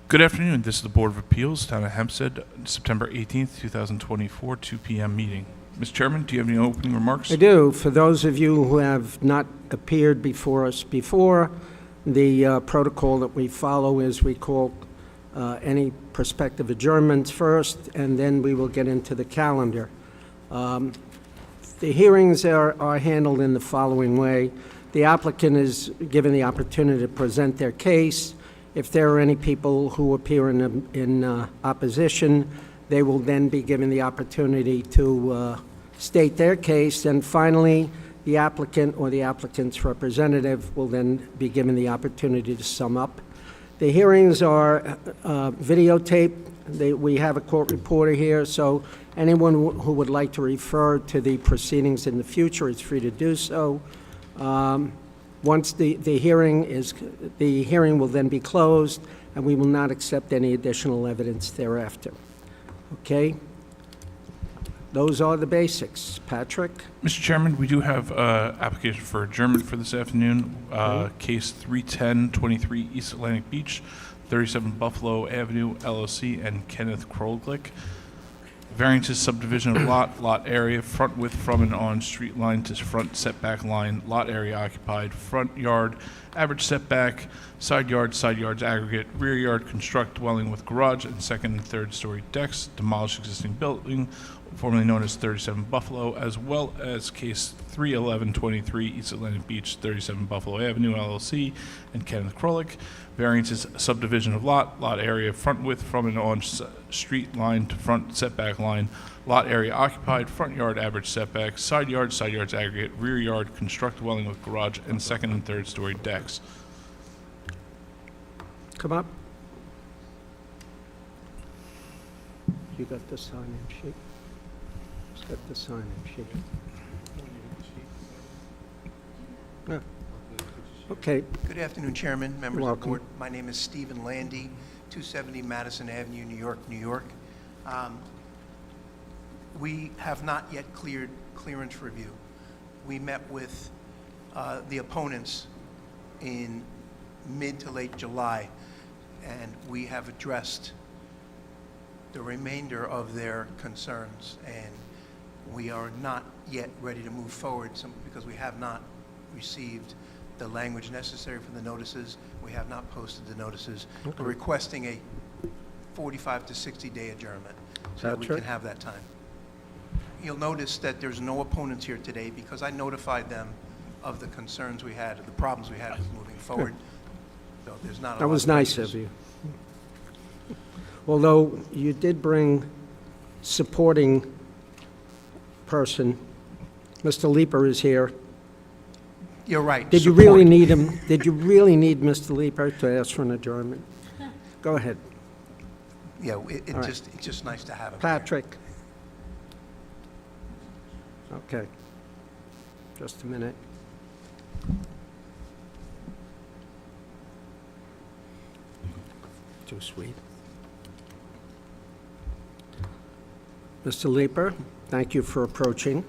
Good afternoon. This is the Board of Appeals, Town of Hempstead, September 18th, 2024, 2 p.m. meeting. Mr. Chairman, do you have any opening remarks? I do. For those of you who have not appeared before us before, the protocol that we follow is we call any prospective adjournments first, and then we will get into the calendar. The hearings are handled in the following way. The applicant is given the opportunity to present their case. If there are any people who appear in opposition, they will then be given the opportunity to state their case. And finally, the applicant or the applicant's representative will then be given the opportunity to sum up. The hearings are videotaped. We have a court reporter here, so anyone who would like to refer to the proceedings in the future is free to do so. Once the hearing will then be closed, and we will not accept any additional evidence thereafter. Okay? Those are the basics. Patrick? Mr. Chairman, we do have application for adjournment for this afternoon. Case 31023 East Atlantic Beach, 37 Buffalo Avenue, LLC, and Kenneth Krolik. Variances, subdivision of lot area, front width from and on street line to front setback line, lot area occupied, front yard, average setback, side yards aggregate, rear yard, construct dwelling with garage and second and third story decks, demolish existing building, formerly known as 37 Buffalo, as well as case 31123 East Atlantic Beach, 37 Buffalo Avenue, LLC, and Kenneth Krolik. Variances, subdivision of lot area, front width from and on street line to front setback line, lot area occupied, front yard average setback, side yards aggregate, rear yard, construct dwelling with garage, and second and third story decks. Come up. You got the sign-in sheet? Who's got the sign-in sheet? Yeah. Okay. Good afternoon, Chairman, members of the Welcome. board. My name is Stephen Landy, 270 Madison Avenue, New York, New York. We have not yet cleared clearance review. We met with the opponents in mid to late July, and we have addressed the remainder of their concerns, and we are not yet ready to move forward because we have not received the language necessary for the notices. We have not posted the notices. Okay. We're requesting a 45 to 60-day adjournment so that we can have that time. You'll notice that there's no opponents here today because I notified them of the concerns we had, of the problems we had with moving forward. So there's not a That lot was of nice issues. of you. Although you did bring supporting person. Mr. Leeper is here. You're right. Did you really need him? Did you really need Mr. Leeper to ask for an adjournment? Go ahead. Yeah, All right. it's just nice to have him. Patrick. Okay. Just a minute. Too sweet. Mr. Leeper, thank you for approaching.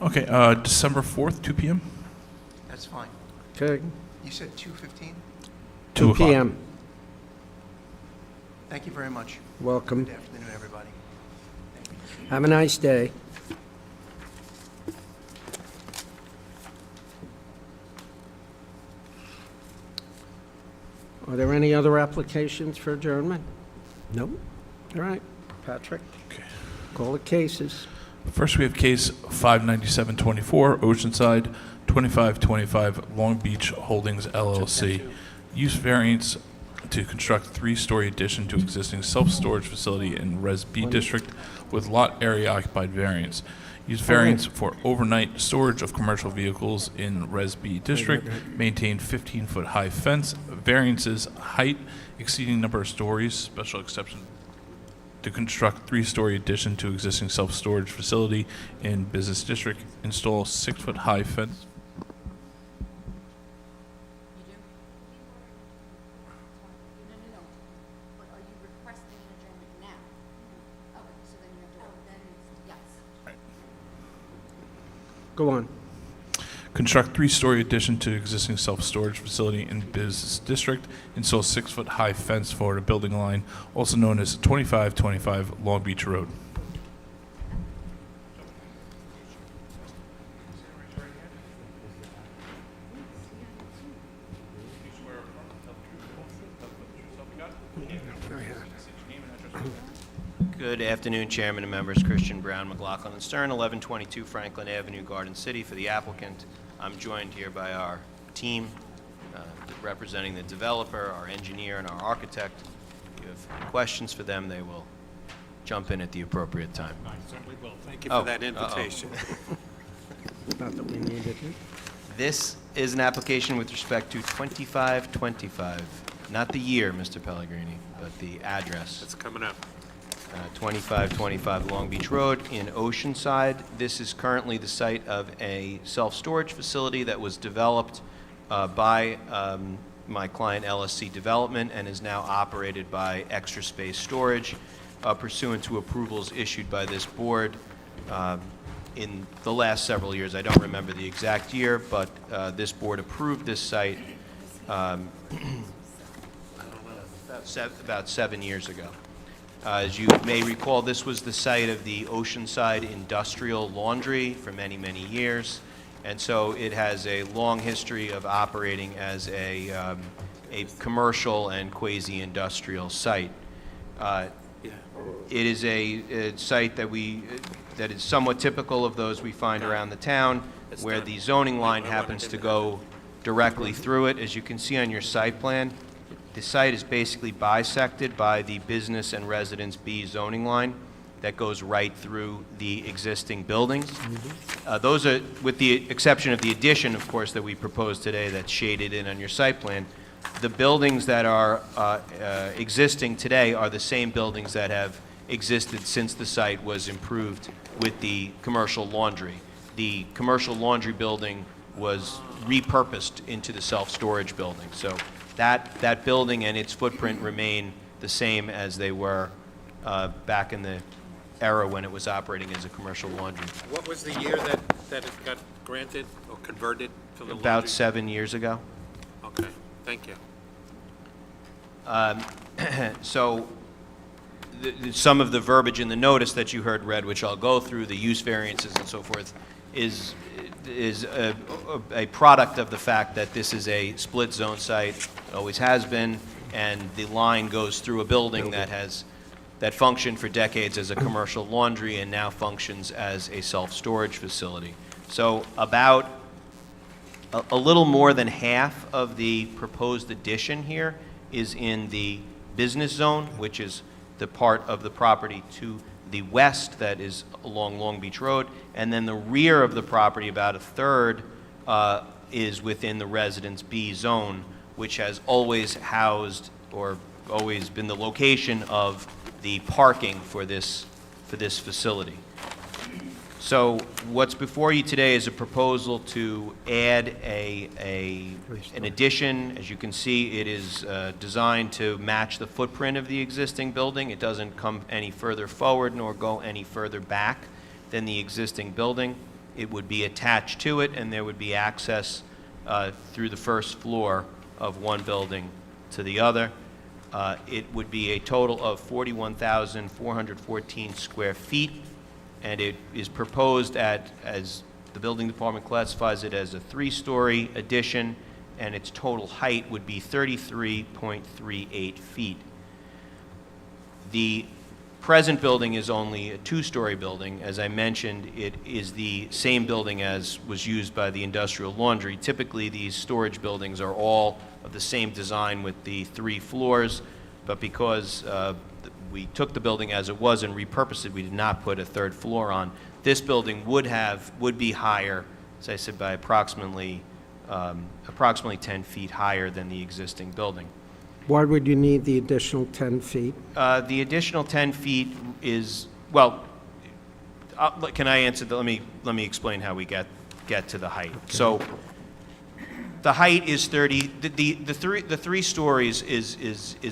Okay, December 4th, 2 p.m.? That's fine. Okay. You said 2:15? 2 o'clock. p.m. Thank you very much. Welcome. Good afternoon, everybody. Have a nice day. Are there any other applications for adjournment? No? All right. Patrick, Okay. call the cases. First, we have case 59724, Oceanside, 2525 Long Beach Holdings, LLC. Use variance to construct three-story addition to existing self-storage facility in Res B district with lot area occupied variance. Use variance for overnight storage of commercial vehicles in Res B district. Maintain 15-foot high fence. Variances, height exceeding number of stories. Special exception to construct three-story addition to existing self-storage facility in business district. Install 6-foot high fence. You do? No. But are you requesting an adjournment now? Okay, so then you have to, then it's, yes. Go on. construct three-story addition to existing self-storage facility in business district, install 6-foot-high fence forward a building line, also known as 2525 Long Beach Road. Good afternoon, Chairman and members. Christian Brown, McLaughlin and Stern, 1122 Franklin Avenue, Garden City, for the applicant. I'm joined here by our team representing the developer, our engineer, and our architect. If you have questions for them, they will jump in at the appropriate time. I certainly will. Thank you Oh, for that invitation. Not that we needed it. This is an application with respect to 2525, not the year, Mr. Pellegrini, but the address. It's coming up. 2525 Long Beach Road in Oceanside. This is currently the site of a self-storage facility that was developed by my client LSC Development and is now operated by Extra Space Storage pursuant to approvals issued by this board in the last several years. I don't remember the exact year, but this board approved this site about 7 years ago. As you may recall, this was the site of the Oceanside Industrial Laundry for many, many years. And so it has a long history of operating as a commercial and quasi-industrial site. It is a site that is somewhat typical of those we find around the town, where the zoning line happens to go directly through it. As you can see on your site plan, the site is basically bisected by the Business and Residence B zoning line that goes right through the existing buildings. Those are, with the exception of the addition, of course, that we proposed today that's shaded in on your site plan, the buildings that are existing today are the same buildings that have existed since the site was improved with the commercial laundry. The commercial laundry building was repurposed into the self-storage building. So that building and its footprint remain the same as they were back in the era when it was operating as a commercial laundry. What was the year that it got granted or converted to the laundry? About 7 years ago. Okay, thank you. So some of the verbiage in the notice that you heard read, which I'll go through, the use variances and so forth, is a product of the fact that this is a split zone site, always has been, and the line goes through a building that functioned for decades as a commercial laundry and now functions as a self-storage facility. So about a little more than half of the proposed addition here is in the business zone, which is the part of the property to the west that is along Long Beach Road, and then the rear of the property, about a third, is within the Residence B zone, which has always housed or always been the location of the parking for this facility. So what's before you today is a proposal to add an addition. As you can see, it is designed to match the footprint of the existing building. It doesn't come any further forward nor go any further back than the existing building. It would be attached to it, and there would be access through the first floor of one building to the other. It would be a total of 41,414 square feet, and it is proposed as the building department classifies it as a 3-story addition, and its total height would be 33.38 feet. The present building is only a 2-story building. As I mentioned, it is the same building as was used by the industrial laundry. Typically, these storage buildings are all of the same design with the 3 floors, but because we took the building as it was and repurposed it, we did not put a 3rd floor on. This building would be higher, as I said, by approximately 10 feet higher than the existing building. Why would you need the additional 10 feet? The additional 10 feet is, well, can I answer that? Let me explain how we get to the height. Okay. So the height is 30. The 3 stories is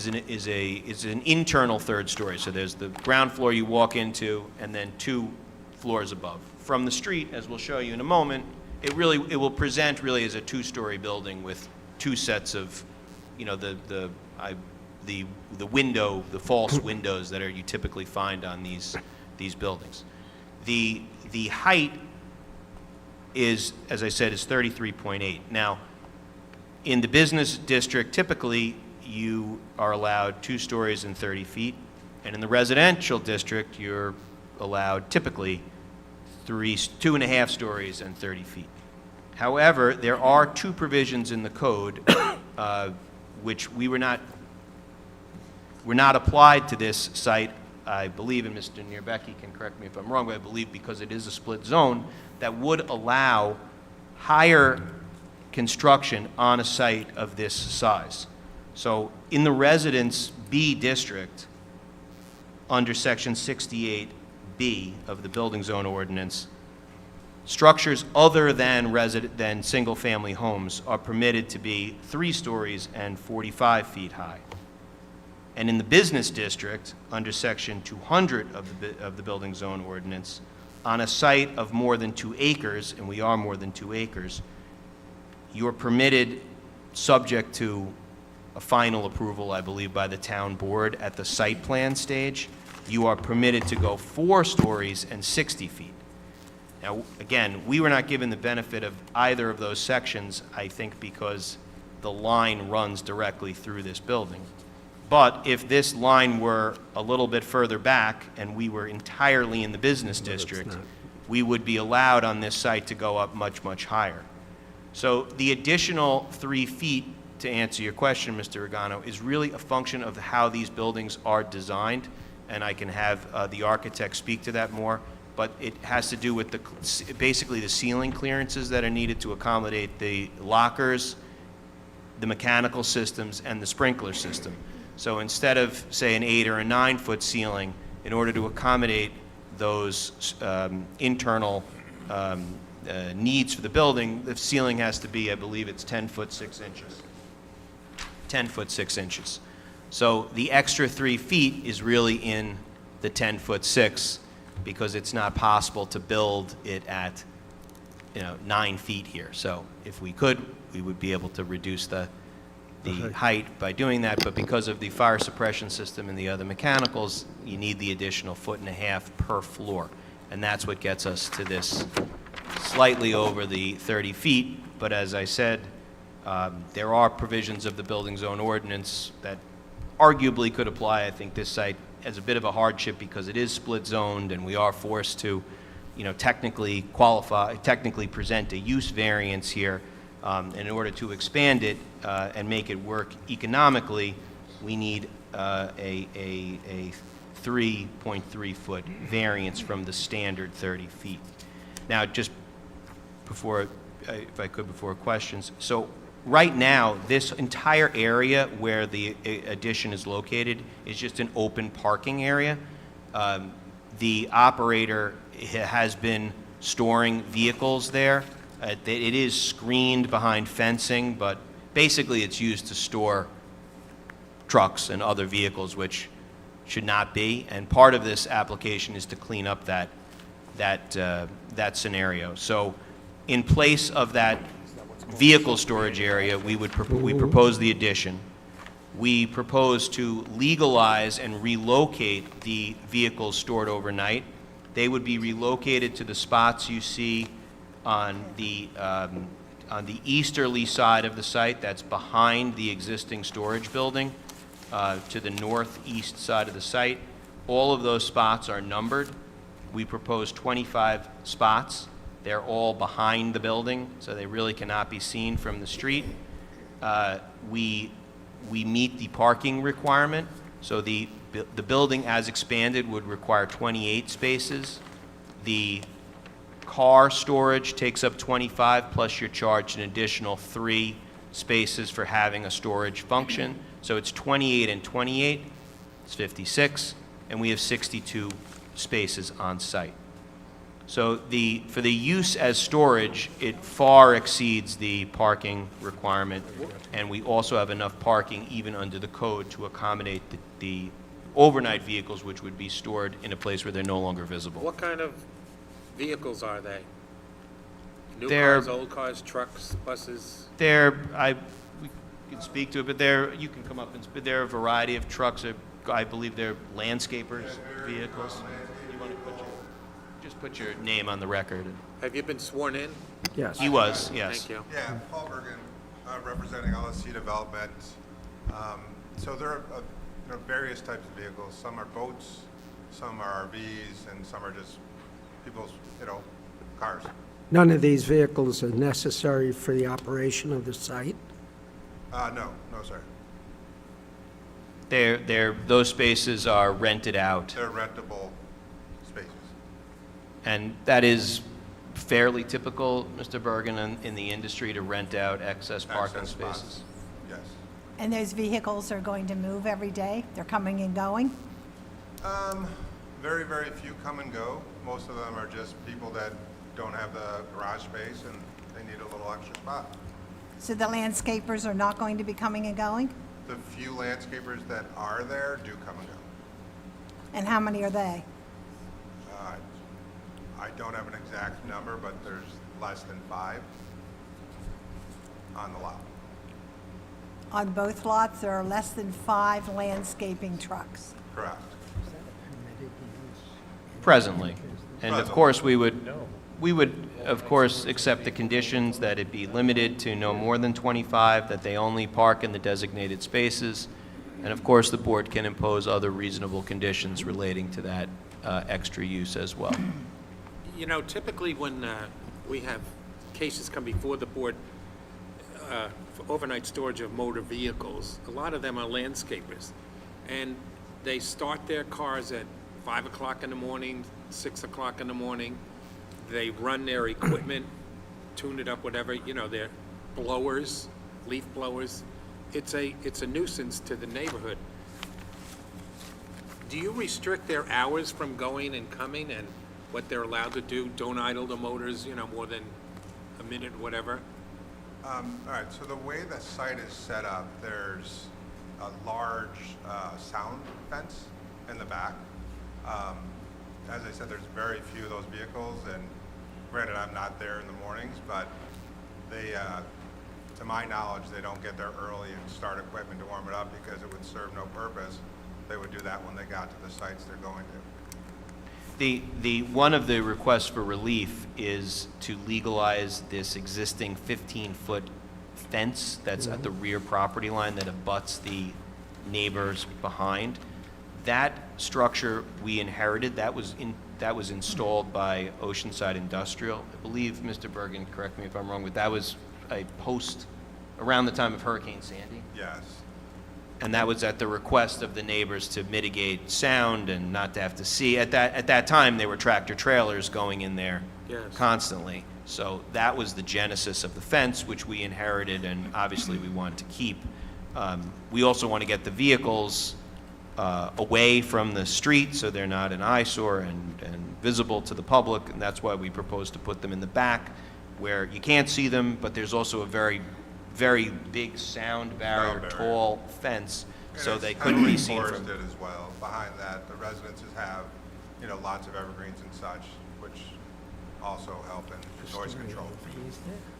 an internal 3rd story. So there's the ground floor you walk into, and then 2 floors above. From the street, as we'll show you in a moment, it will present really as a two-story building with two sets of, you know, the window, the false windows that you typically find on these buildings. The height is, as I said, is 33.8. Now, in the business district, typically you are allowed 2 stories and 30 feet, and in the residential district, you're allowed typically 2.5 stories and 30 feet. However, there are 2 provisions in the code which were not applied to this site, I believe, and Mr. Nierbecki can correct me if I'm wrong, but I believe because it is a split zone, that would allow higher construction on a site of this size. So in the Residence B district, under Section 68B of the Building Zone Ordinance, structures other than single-family homes are permitted to be 3 stories and 45 feet high. And in the business district, under Section 200 of the Building Zone Ordinance, on a site of more than 2 acres, and we are more than 2 acres, you are permitted, subject to a final approval, I believe, by the town board at the site plan stage, you are permitted to go 4 stories and 60 feet. Now, again, we were not given the benefit of either of those sections, I think, because the line runs directly through this building. But if this line were a little bit further back and we were entirely in the business district, we would be allowed on this site to go up much, much higher. So the additional 3 feet, to answer your question, Mr. Regano, is really a function of how these buildings are designed, and I can have the architect speak to that more, but it has to do with basically the ceiling clearances that are needed to accommodate the lockers, the mechanical systems, and the sprinkler system. So instead of, say, an 8 or a 9 foot ceiling, in order to accommodate those internal needs for the building, the ceiling has to be, I believe it's 10 foot 6 inches. 10 foot 6 inches. So the extra 3 feet is really in the 10 foot 6 because it's not possible to build it at, 9 feet here. So if we could, we would be able to reduce the height by doing that, but because of the fire suppression system and the other mechanicals, you need the additional 1.5 feet per floor. And that's what gets us to this slightly over the 30 feet. But as I said, there are provisions of the Building Zone Ordinance that arguably could apply. I think this site has a bit of a hardship because it is split zoned and we are forced to, technically present a use variance here. And in order to expand it and make it work economically, we need a 3.3 foot variance from the standard 30 feet. Now, just before, if I could, before questions. So right now, this entire area where the addition is located is just an open parking area. The operator has been storing vehicles there. It is screened behind fencing, but basically it's used to store trucks and other vehicles, which should not be. And part of this application is to clean up that scenario. So in place of that vehicle storage area, we propose the addition. We propose to legalize and relocate the vehicles stored overnight. They would be relocated to the spots you see on the easterly side of the site, that's behind the existing storage building, to the northeast side of the site. All of those spots are numbered. We propose 25 spots. They're all behind the building, so they really cannot be seen from the street. We meet the parking requirement, so the building as expanded would require 28 spaces. The car storage takes up 25, plus you're charged an additional 3 spaces for having a storage function. So it's 28 and 28, it's 56, and we have 62 spaces on site. So for the use as storage, it far exceeds the parking requirement, and we also have enough parking even under the code to accommodate the overnight vehicles, which would be stored in a place where they're no longer visible. What kind of vehicles are they? New They're- cars, old cars, trucks, buses? We can speak to it, but you can come up and, there are a variety of trucks. I believe they're landscapers' vehicles. You want to just put your name on the record. Have you been sworn in? Yes. He was, yes. Thank you. Yeah, Paul Bergen, representing LSC Development. So there are various types of vehicles. Some are boats, some are RVs, and some are just people's, cars. None of these vehicles are necessary for the operation of the site? No, sir. Those spaces are rented out, They're rentable spaces. and that is fairly typical, Mr. Bergen, in the industry to rent out excess parking Access spots. spaces. Yes. And those vehicles are going to move every day? They're coming and going? Very, very few come and go. Most of them are just people that don't have the garage space and they need a little extra spot. So the landscapers are not going to be coming and going? The few landscapers that are there do come and go. And how many are they? I don't have an exact number, but there's less than 5 on the lot. On both lots, there are less than 5 landscaping trucks. Correct. Presently. And of Presently. course, we would, of course, accept the conditions that it be limited to no more than 25, that they only park in the designated spaces, and of course, the board can impose other reasonable conditions relating to that extra use as well. Typically when we have cases come before the board for overnight storage of motor vehicles, a lot of them are landscapers. And they start their cars at 5 o'clock in the morning, 6 o'clock in the morning. They run their equipment, tune it up, whatever, their blowers, leaf blowers. It's a nuisance to the neighborhood. Do you restrict their hours from going and coming and what they're allowed to do? Don't idle the motors, more than a minute, whatever? All right, so the way the site is set up, there's a large sound fence in the back. As I said, there's very few of those vehicles, and granted, I'm not there in the mornings, but they, to my knowledge, they don't get there early and start equipment to warm it up because it would serve no purpose. They would do that when they got to the sites they're going to. One of the requests for relief is to legalize this existing 15-foot fence that's at the rear property line that abuts the neighbors behind. That structure we inherited, that was installed by Oceanside Industrial. I believe, Mr. Bergen, correct me if I'm wrong, but that was a post around the time of Hurricane Sandy. Yes. And that was at the request of the neighbors to mitigate sound and not to have to see. At that time, there were tractor trailers going in there Yes. constantly. So that was the genesis of the fence, which we inherited, and obviously we wanted to keep. We also want to get the vehicles away from the street so they're not an eyesore and visible to the public, and that's why we propose to put them in the back where you can't see them, but there's also a very, very big sound barrier, barrier. tall fence, so And they it's couldn't be heavily seen from. forested as well. Behind that, the residences have, lots of evergreens and such, which also help in noise control.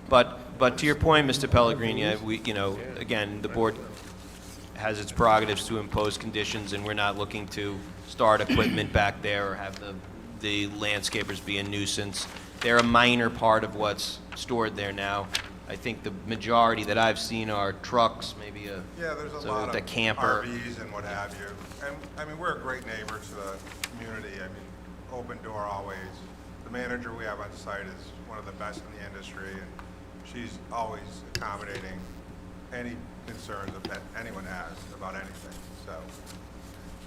But to your point, Mr. Pellegrini, again, the board has its prerogatives to impose conditions, and we're not looking to start equipment back there or have the landscapers be a nuisance. They're a minor part of what's stored there now. I think the majority that I've seen are trucks, maybe Yeah, there's a so lot the of camper. RVs and what have you. And, we're a great neighbor to the community. Open door always. The manager we have on site is one of the best in the industry, and she's always accommodating any concerns that anyone has about anything,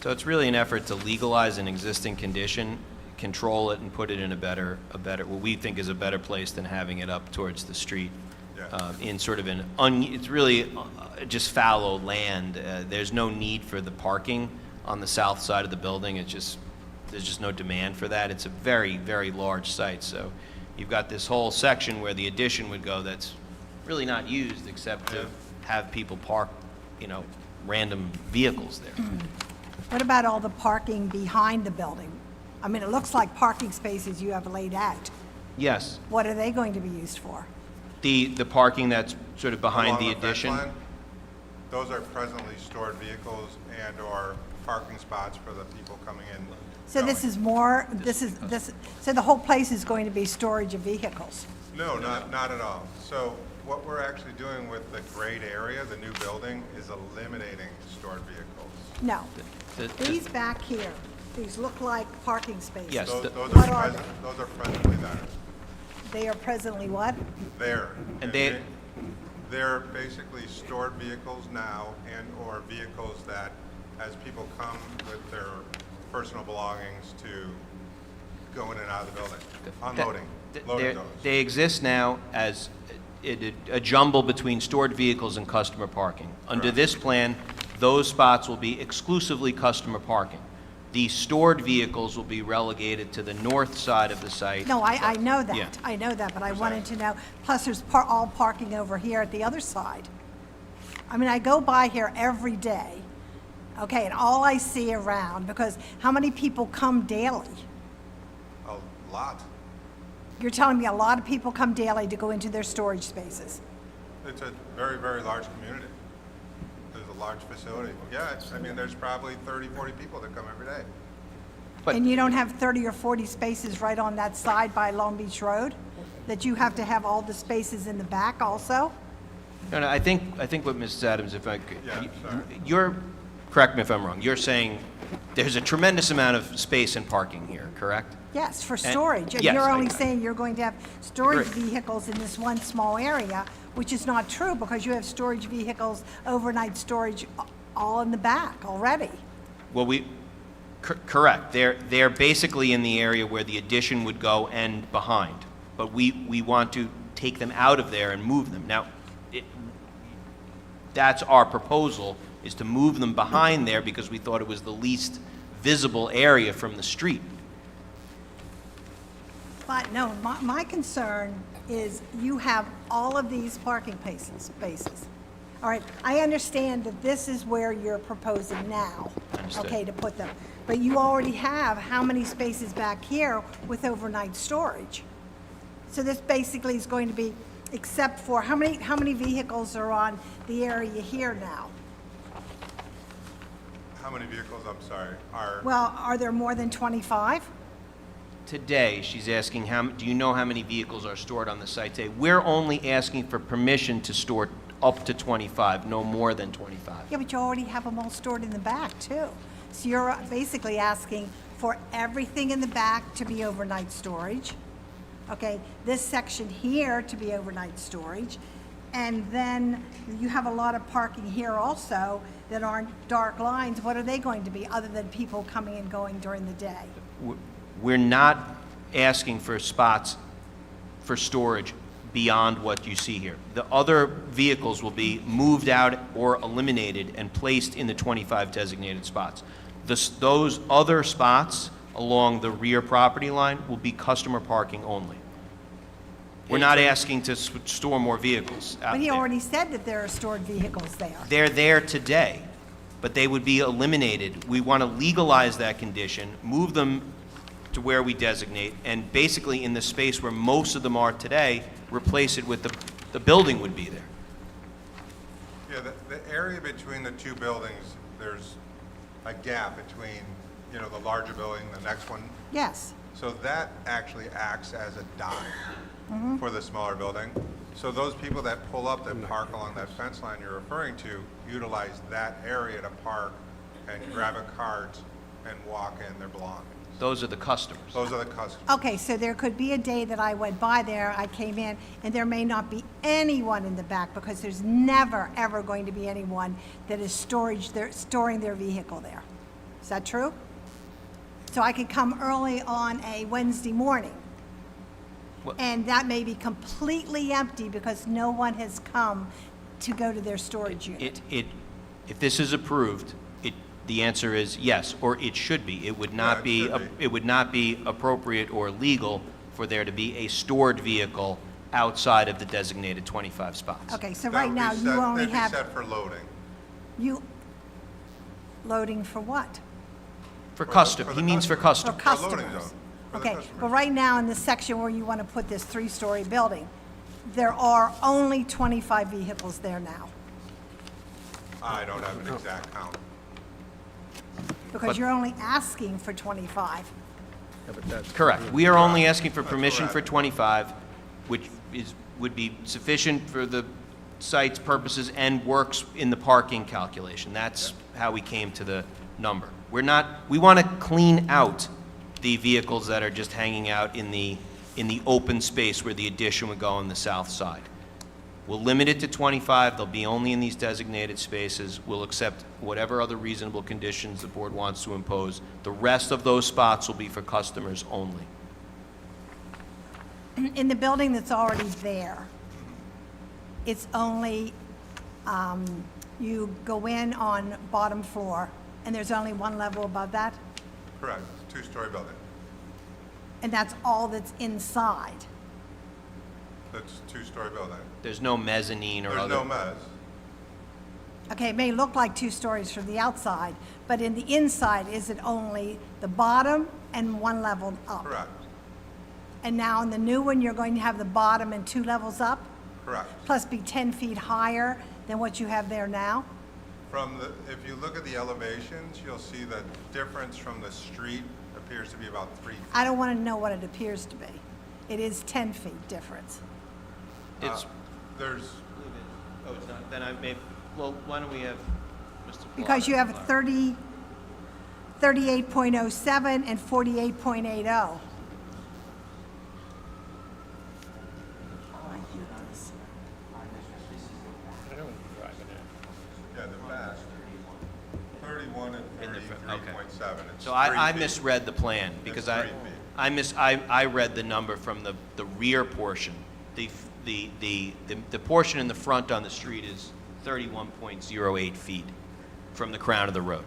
So it's really an effort to legalize an existing condition, control it, and put it in a better, what we think is a better place than having it up towards the street. Yeah. In sort of it's really just fallow land. There's no need for the parking on the south side of the building. There's just no demand for that. It's a very, very large site. So you've got this whole section where the addition would go that's really not used except to have people park, random vehicles there. What about all the parking behind the building? It looks like parking spaces you have laid out. Yes. What are they going to be used for? The parking that's sort of behind Along the fence addition? line, those are presently stored vehicles and/or parking spots for the people coming in. So this going. is more, so the whole place is going to be storage of vehicles? No, not at all. So what we're actually doing with the grade area, the new building, is eliminating stored vehicles. No. The- These back here, these look like parking spaces. Yes. Those What are those are presently there. They are presently what? There. And they're basically stored vehicles now and/or vehicles that, as people come with their personal belongings to go in and out of the building, unloading, loading those. They exist now as a jumble between stored vehicles and customer parking. Under Correct. this plan, those spots will be exclusively customer parking. The stored vehicles will be relegated to the north side of the site. No, I know Yeah. that. I know that, but I wanted to know, plus there's all parking over here at the other side. I mean, I go by here every day, okay, and all I see around, because how many people come daily? A lot. You're telling me a lot of people come daily to go into their storage spaces? It's a very, very large community. There's a large facility. Yeah, I mean, there's probably 30, 40 people that come every day. But- And you don't have 30 or 40 spaces right on that side by Long Beach Road? That you have to have all the spaces in the back also? No, I think what Mrs. Adams, if I could, Yeah, sorry. you're, correct me if I'm wrong, you're saying there's a tremendous amount of space and parking here, correct? Yes, for storage. And yes, you're I- only saying you're going to have storage Agree. vehicles in this one small area, which is not true because you have storage vehicles, overnight storage all in the back already. Well, correct. They're basically in the area where the addition would go and behind. But we want to take them out of there and move them. Now, that's our proposal, is to move them behind there because we thought it was the least visible area from the street. But no, my concern is you have all of these parking spaces. All right, I understand that this is where you're proposing now, Understood. okay, to put them. But you already have how many spaces back here with overnight storage? So this basically is going to be, except for, how many vehicles are on the area here now? How many vehicles, I'm sorry, are? Well, are there more than 25? Today, she's asking, do you know how many vehicles are stored on the site today? We're only asking for permission to store up to 25, no more than 25. Yeah, but you already have them all stored in the back, too. So you're basically asking for everything in the back to be overnight storage, okay? This section here to be overnight storage, and then you have a lot of parking here also that aren't dark lines. What are they going to be, other than people coming and going during the day? We're not asking for spots for storage beyond what you see here. The other vehicles will be moved out or eliminated and placed in the 25 designated spots. Those other spots along the rear property line will be customer parking only. We're not asking to store more vehicles out But he there. already said that there are stored vehicles there. They're there today, but they would be eliminated. We want to legalize that condition, move them to where we designate, and basically in the space where most of them are today, replace it with the building would be there. Yeah, the area between the two buildings, there's a gap between, you know, the larger building, the next one. Yes. So that actually acts as a dock for the smaller building. So those people that pull up, that park along that fence line you're referring to, utilize that area to park and grab a cart and walk in their belongings. Those are the customers. Those are the customers. Okay, so there could be a day that I went by there, I came in, and there may not be anyone in the back, because there's never, ever going to be anyone that is storing their vehicle there. Is that true? So I could come early on a Wednesday morning, Well- and that may be completely empty because no one has come to go to their storage unit. If this is approved, the answer is yes, or it should be. It would not Yeah, it be, should be. it would not be appropriate or legal for there to be a stored vehicle outside of the designated 25 spots. Okay, so That right would be now, set- you only That'd be have, set for loading. loading for what? For the- custom, for he the means for customer. custom. For For loading customers. zone. For the Okay, customers. but right now in this section where you want to put this three-story building, there are only 25 vehicles there now, I don't have an exact count. because you're only asking for 25. Correct. We are only asking for That's permission for correct. 25, which would be sufficient for the site's purposes and works in the parking calculation. That's how we came to the number. We want to clean out the vehicles that are just hanging out in the open space where the addition would go on the south side. We'll limit it to 25, they'll be only in these designated spaces. We'll accept whatever other reasonable conditions the board wants to impose. The rest of those spots will be for customers only. In the building that's already there, it's only, you go in on bottom floor, and there's only one level above that, Correct, two-story building. and that's all that's inside. That's two-story building. There's no mezzanine or There's other. no mezz. Okay, it may look like 2 stories from the outside, but in the inside, is it only the bottom and one level up? Correct, And now in the new one, you're going to have the bottom and 2 levels up, correct. plus be 10 feet higher than what you have there now? If you look at the elevations, you'll see the difference from the street appears to be about 3 feet. I don't want to know what it appears to be. It is 10 feet difference. It's, There's, oh, it's not, then I may, well, why don't we have Mr. Because you have Pilata. 38.07 and 48.80. yeah, the back, 31 and In the front, okay. 33.7. It's So I 3 feet. misread the plan, because It's 3 feet. I read the number from the rear portion. The portion in the front on the street is 31.08 feet from the crown of the road.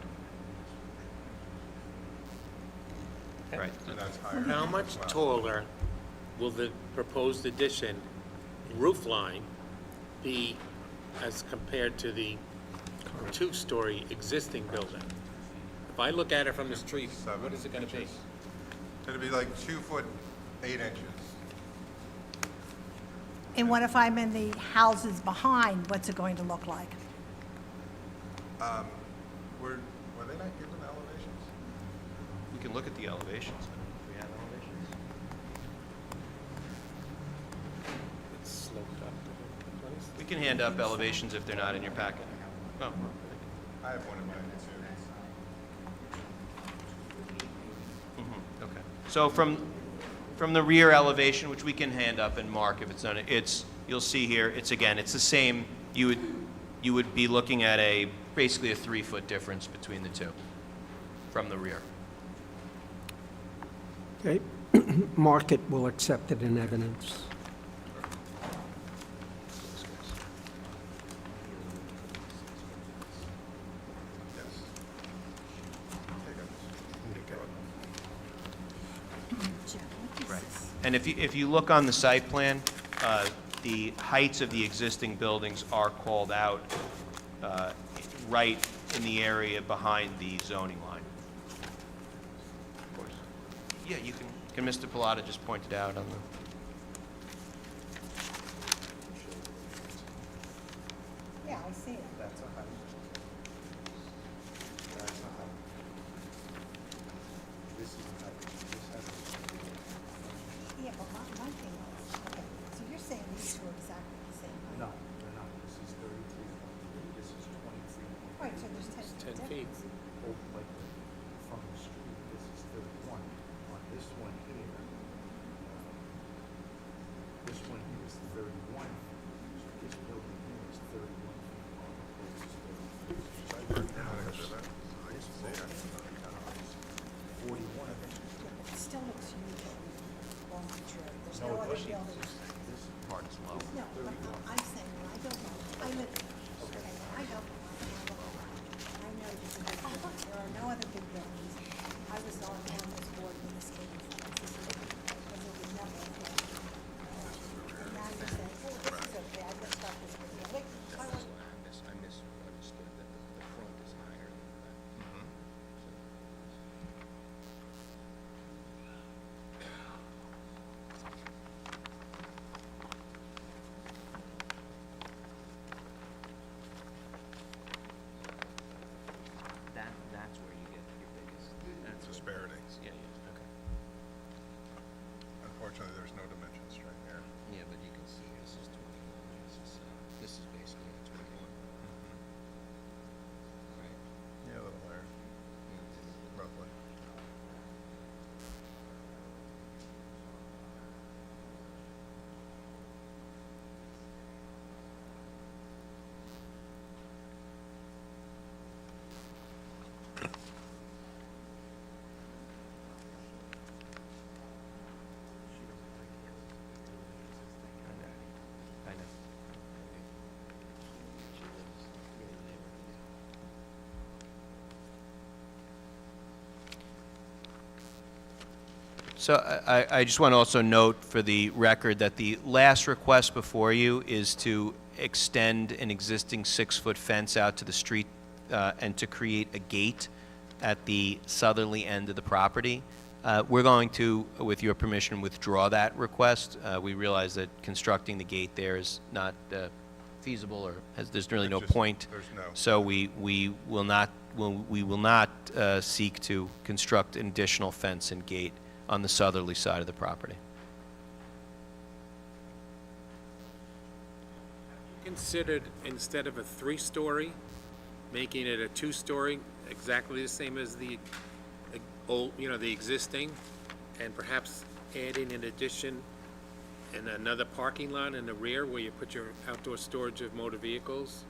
Right. And that's higher. How much as well. taller will the proposed addition roof line be as compared to the 2-story existing building? If I look at it from the street, what 7 is it going to be? inches. It'll be like 2 foot 8 inches. And what if I'm in the houses behind, what's it going to look like? Were they not given elevations? We can look at the elevations. I don't know if we have elevations. It's sloped up to the place? We can hand up elevations if they're not in your packet. Oh, I have one in mind too. okay. So from the rear elevation, which we can hand up and mark if it's not, you'll see here, it's the same, you would be looking at basically a 3-foot difference between the two from the rear. Okay, Market will accept it in evidence. Yes. Right. And if you look on the site plan, the heights of the existing buildings are called out right in the area behind the zoning line. Of course. Yeah, you can Mr. Pilata just point it out on the... Yeah, I see it. That's a height. That's a height. This is a height. This has a... Yeah, but my thing is, okay, so you're saying these two are exactly the same height? No, they're not. This is 33.3, this is 23. Right, so there's 10 feet 10 feet. difference. Oh, like, from the street, this is 31. On this one here, this one here is 31. So this building here is 31 feet long. This is 33. I used to say that. 41. It still looks unique on the road. There's No, no it other doesn't. buildings. This Part is low. No, but I'm saying, when I go home, I live there. Okay, when I go home, I look around. I know there's a big difference. There are no other So I just want to also note for the record that the last request before you is to extend an existing 6-foot fence out to the street and to create a gate at the southerly end of the property. We're going to, with your permission, withdraw that request. We realize that constructing the gate there is not feasible, or there's really no point. There's no. So we will not seek to construct an additional fence and gate on the southerly side of the property. Considered, instead of a 3-story, making it a 2-story, exactly the same as the old, the existing, and perhaps adding an addition and another parking lot in the rear where you put your outdoor storage of motor vehicles?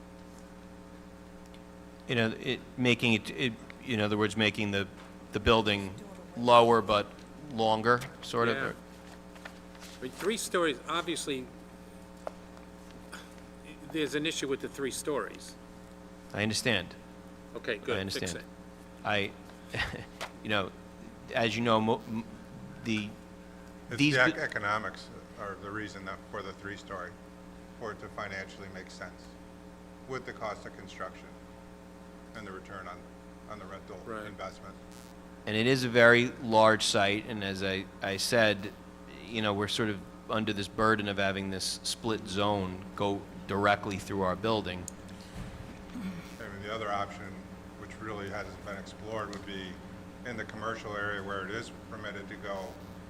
In other words, making the building lower but longer, sort of. Yeah. I mean, 3 stories, obviously, there's an issue with the 3 stories. I understand. Okay, good. I Fix understand. it. As you know, It's these the bu- economics are the reason that for the 3-story, for it to financially make sense with the cost of construction and the return on the rental Right. investment. and it is a very large site, and as I said, we're sort of under this burden of having this split zone go directly through our building. I mean, the other option, which really hasn't been explored, would be in the commercial area where it is permitted to go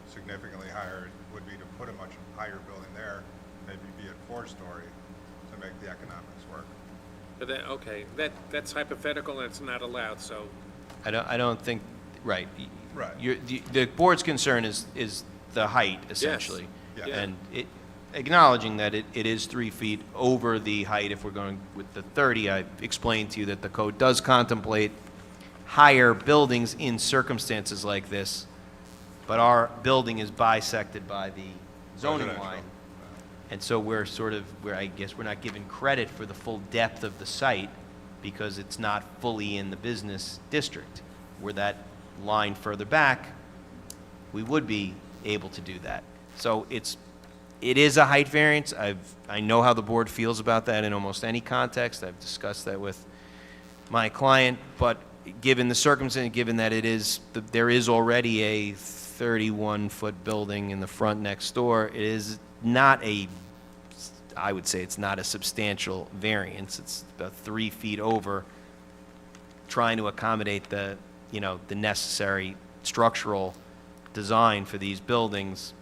significantly higher, would be to put a much higher building there, maybe be at 4-story to make the economics work. But that's hypothetical and it's not allowed, so, I don't think, right. Right. The board's concern is the height, essentially. Yes. Yeah. And acknowledging that it is 3 feet over the height, if we're going with the 30, I explained to you that the code does contemplate higher buildings in circumstances like this, but our building is bisected by the zoning Residential. line. And so I guess we're not given credit for the full depth of the site because it's not fully in the business district. Were that line further back, we would be able to do that. So it is a height variance. I know how the board feels about that in almost any context. I've discussed that with my client, but given the circumstance, given that there is already a 31-foot building in the front next door, it is not I would say it's not a substantial variance. It's about 3 feet over, trying to accommodate the necessary structural design for these buildings.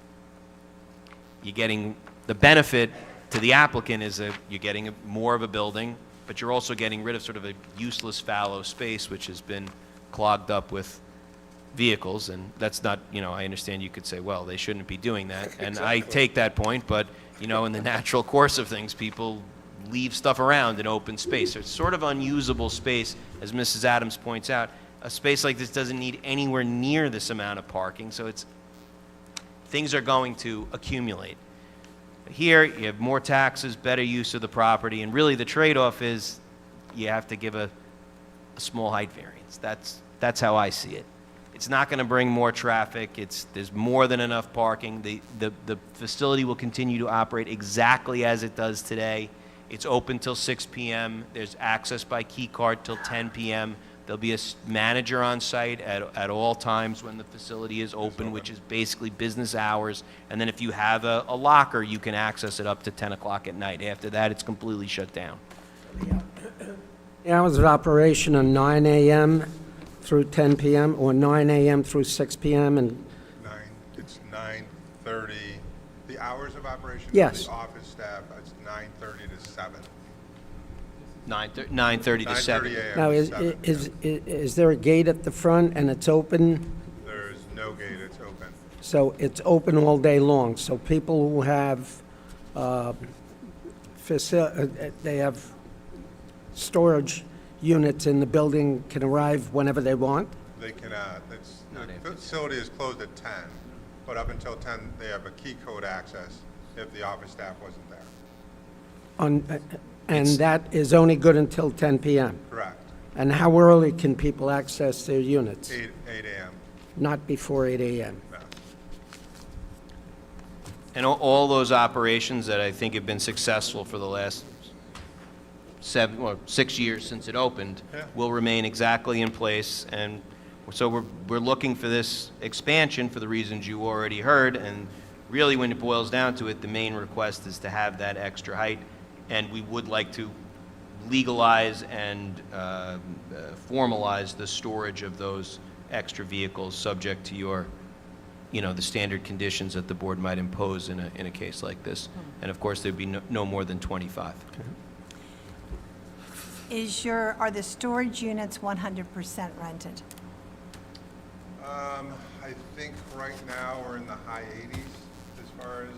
You're getting, the benefit to the applicant is that you're getting more of a building, but you're also getting rid of sort of a useless fallow space which has been clogged up with vehicles, and that's not, I understand you could say, well, they shouldn't be doing that, and I take that point, but, in the natural course of things, people leave stuff around in open space. So it's sort of unusable space, as Mrs. Adams points out. A space like this doesn't need anywhere near this amount of parking, so things are going to accumulate. Here, you have more taxes, better use of the property, and really the trade-off is you have to give a small height variance. That's how I see it. It's not going to bring more traffic. There's more than enough parking. The facility will continue to operate exactly as it does today. It's open till 6 p.m. There's access by key card till 10 p.m. There'll be a manager on site at all times when the facility is open, which is basically business hours. And then if you have a locker, you can access it up to 10 o'clock at night. After that, it's completely shut down. The hours of operation are 9 a.m. through 10 p.m., or 9 a.m. through 6 p.m., and It's 9:30, the hours of operation? Yes. For the office staff, it's 9:30 to 7. 9:30 to 7. 9:30 a.m. now, to is 7. is there a gate at the front and it's open? There's no gate, it's open. So it's open all day long, so people who have, they have storage units in the building can arrive whenever they want? They cannot, the facility is closed at 10, but up until 10, they have a key code access if the office staff wasn't there. And that is only good until 10 p.m.? Correct. And how early can people access their units? 8 a.m. Not before 8 a.m.? No. And all those operations that I think have been successful for the last 6 years since it opened will remain exactly in place. And so we're looking for this expansion for the reasons you already heard. And really, when it boils down to it, the main request is to have that extra height. And we would like to legalize and formalize the storage of those extra vehicles, subject to your, the standard conditions that the board might impose in a case like this. And of course, there'd be no more than 25. Are the storage units 100% rented? I think right now we're in the high 80s as far as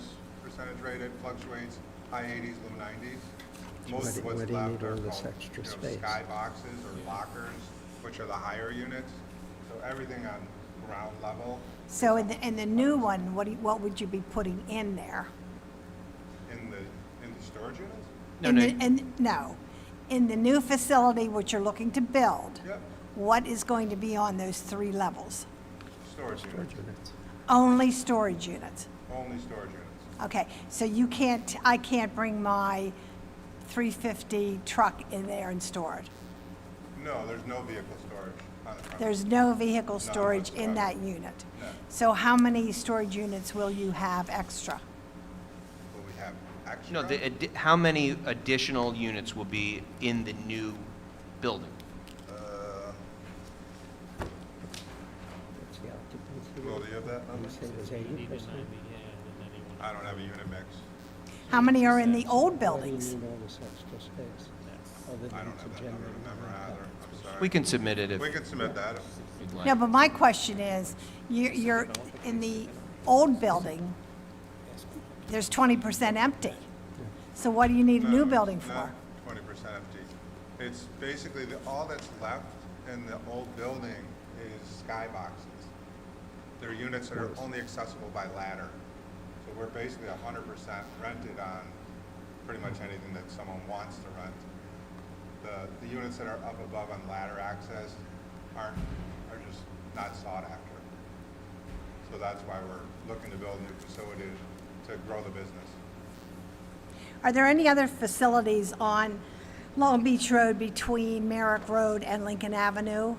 percentage rate. It fluctuates, high 80s, low 90s. Most of Where what's do you left need are all this called, extra space? sky boxes or lockers, which are the higher units. So everything on ground level So in the new one, what would you be putting in there? in the storage units? No, in the new facility which you're looking to build, Yep, what is going to be on those 3 levels? storage units, Only storage units. only storage units. Okay, so I can't bring my 350 truck in there and store it. No, there's no vehicle storage on the front. There's no vehicle storage in that unit. No. So how many storage units will you have extra? Will we have extra? No, how many additional units will be in the new building? What's the occupancy? Will you have that number? You say it was 80%? I don't have a unit mix. How many are in the old Why do you buildings? need all this extra space? Other I than don't to have that generate number to remember either. I'm sorry. We can submit it if We can submit that. you'd like. No, but my question is, you're in the old building, there's 20% empty. So what do you need a new building for? Not 20% empty. It's basically, all that's left in the old building is skyboxes. They're units that are only accessible by ladder. So we're basically 100% rented on pretty much anything that someone wants to rent. The units that are up above on ladder access are just not sought after. So that's why we're looking to build a new facility to grow the business. Are there any other facilities on Long Beach Road between Merrick Road and Lincoln Avenue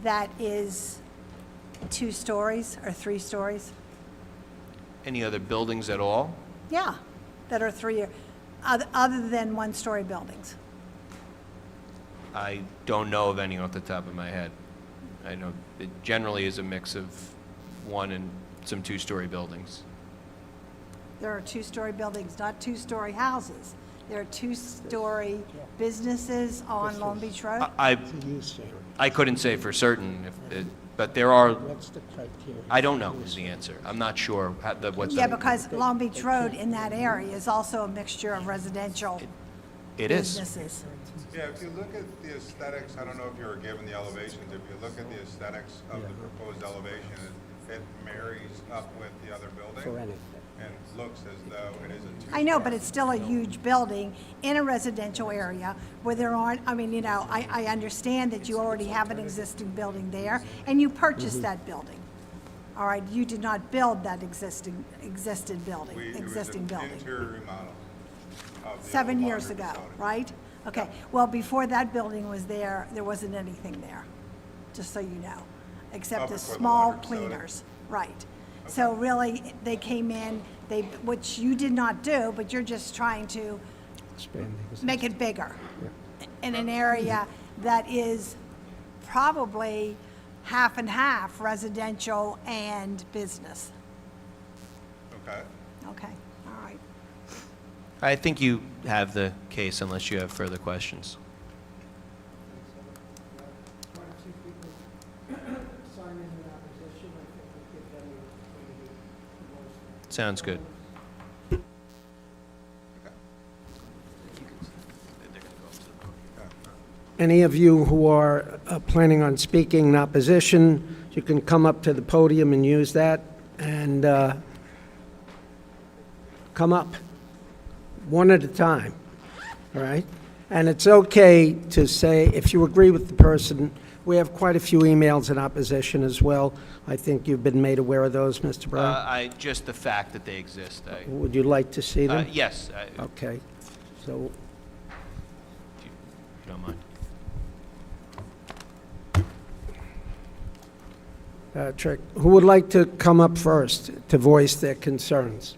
that is 2 stories or 3 stories? Any other buildings at all? Yeah, that are 3, other than 1-story buildings. I don't know of any off the top of my head. I know it generally is a mix of 1 and some 2-story buildings. There are 2-story buildings, not 2-story houses. There are 2-story businesses on Long Beach Road. I Use area. I couldn't say for certain, but there are, What's the criteria? I don't know is the answer. I'm not sure what Yeah, the, because Long Beach Road in that area is also a mixture of residential it is. businesses. Yeah, if you look at the aesthetics, I don't know if you were given the elevations, if you look at the aesthetics of the proposed elevation, it marries up with the other For building anything. and looks as though it is a two-story. I know, but it's still a huge building in a residential area where there aren't, I understand that you already have an existing building there, and you purchased that building. All right, you did not build that existing building, It was existing an building. interior remodel of the 7 old years laundry ago, facility. right? Okay, well, before that building was there wasn't anything there, just so you know, except the before the small laundry facility. cleaners, right? So really, they came in, which you did not do, but you're just trying to Expand the make it bigger in an area that is probably half and half residential and business. Okay. Okay, all right. I think you have the case unless you have further questions. Sounds good. Any of you who are planning on speaking in opposition, you can come up to the podium and use that, and come up, one at a time, all right? And it's okay to say, if you agree with the person, we have quite a few emails in opposition as well. I think you've been made aware of those, Mr. Brown. Just the fact that they exist. Would you like to see them? Yes, Okay. So, if you don't mind. Patrick, who would like to come up first to voice their concerns?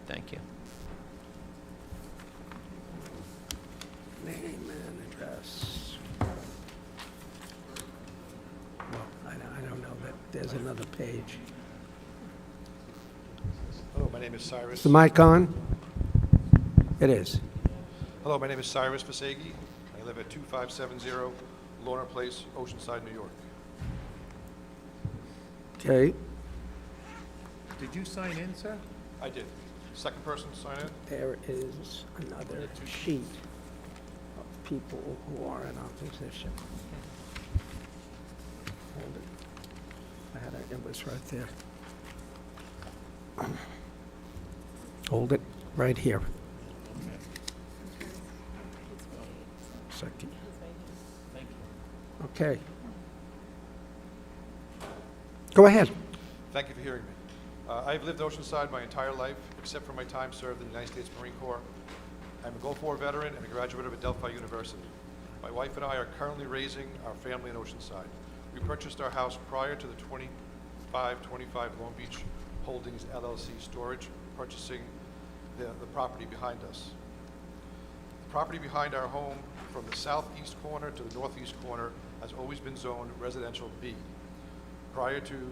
Thank you. Name and address. Well, I don't know that there's another page. Hello, my name is Cyrus. Is the mic on? It is. Hello, my name is Cyrus Fasegi. I live at 2570 Lorna Place, Oceanside, New York. Okay, Did you sign in, sir? I did. Second person to sign in? there is another sheet of people who are in opposition. Hold it. I had it, it was right there. Hold it, right here. Second. Okay. Go ahead. Thank you for hearing me. I've lived Oceanside my entire life, except for my time served in the United States Marine Corps. I'm a Gulf War veteran and a graduate of Adelphi University. My wife and I are currently raising our family in Oceanside. We purchased our house prior to the 2525 Long Beach Holdings LLC storage, purchasing the property behind us. The property behind our home, from the southeast corner to the northeast corner, has always been zoned residential B. Prior to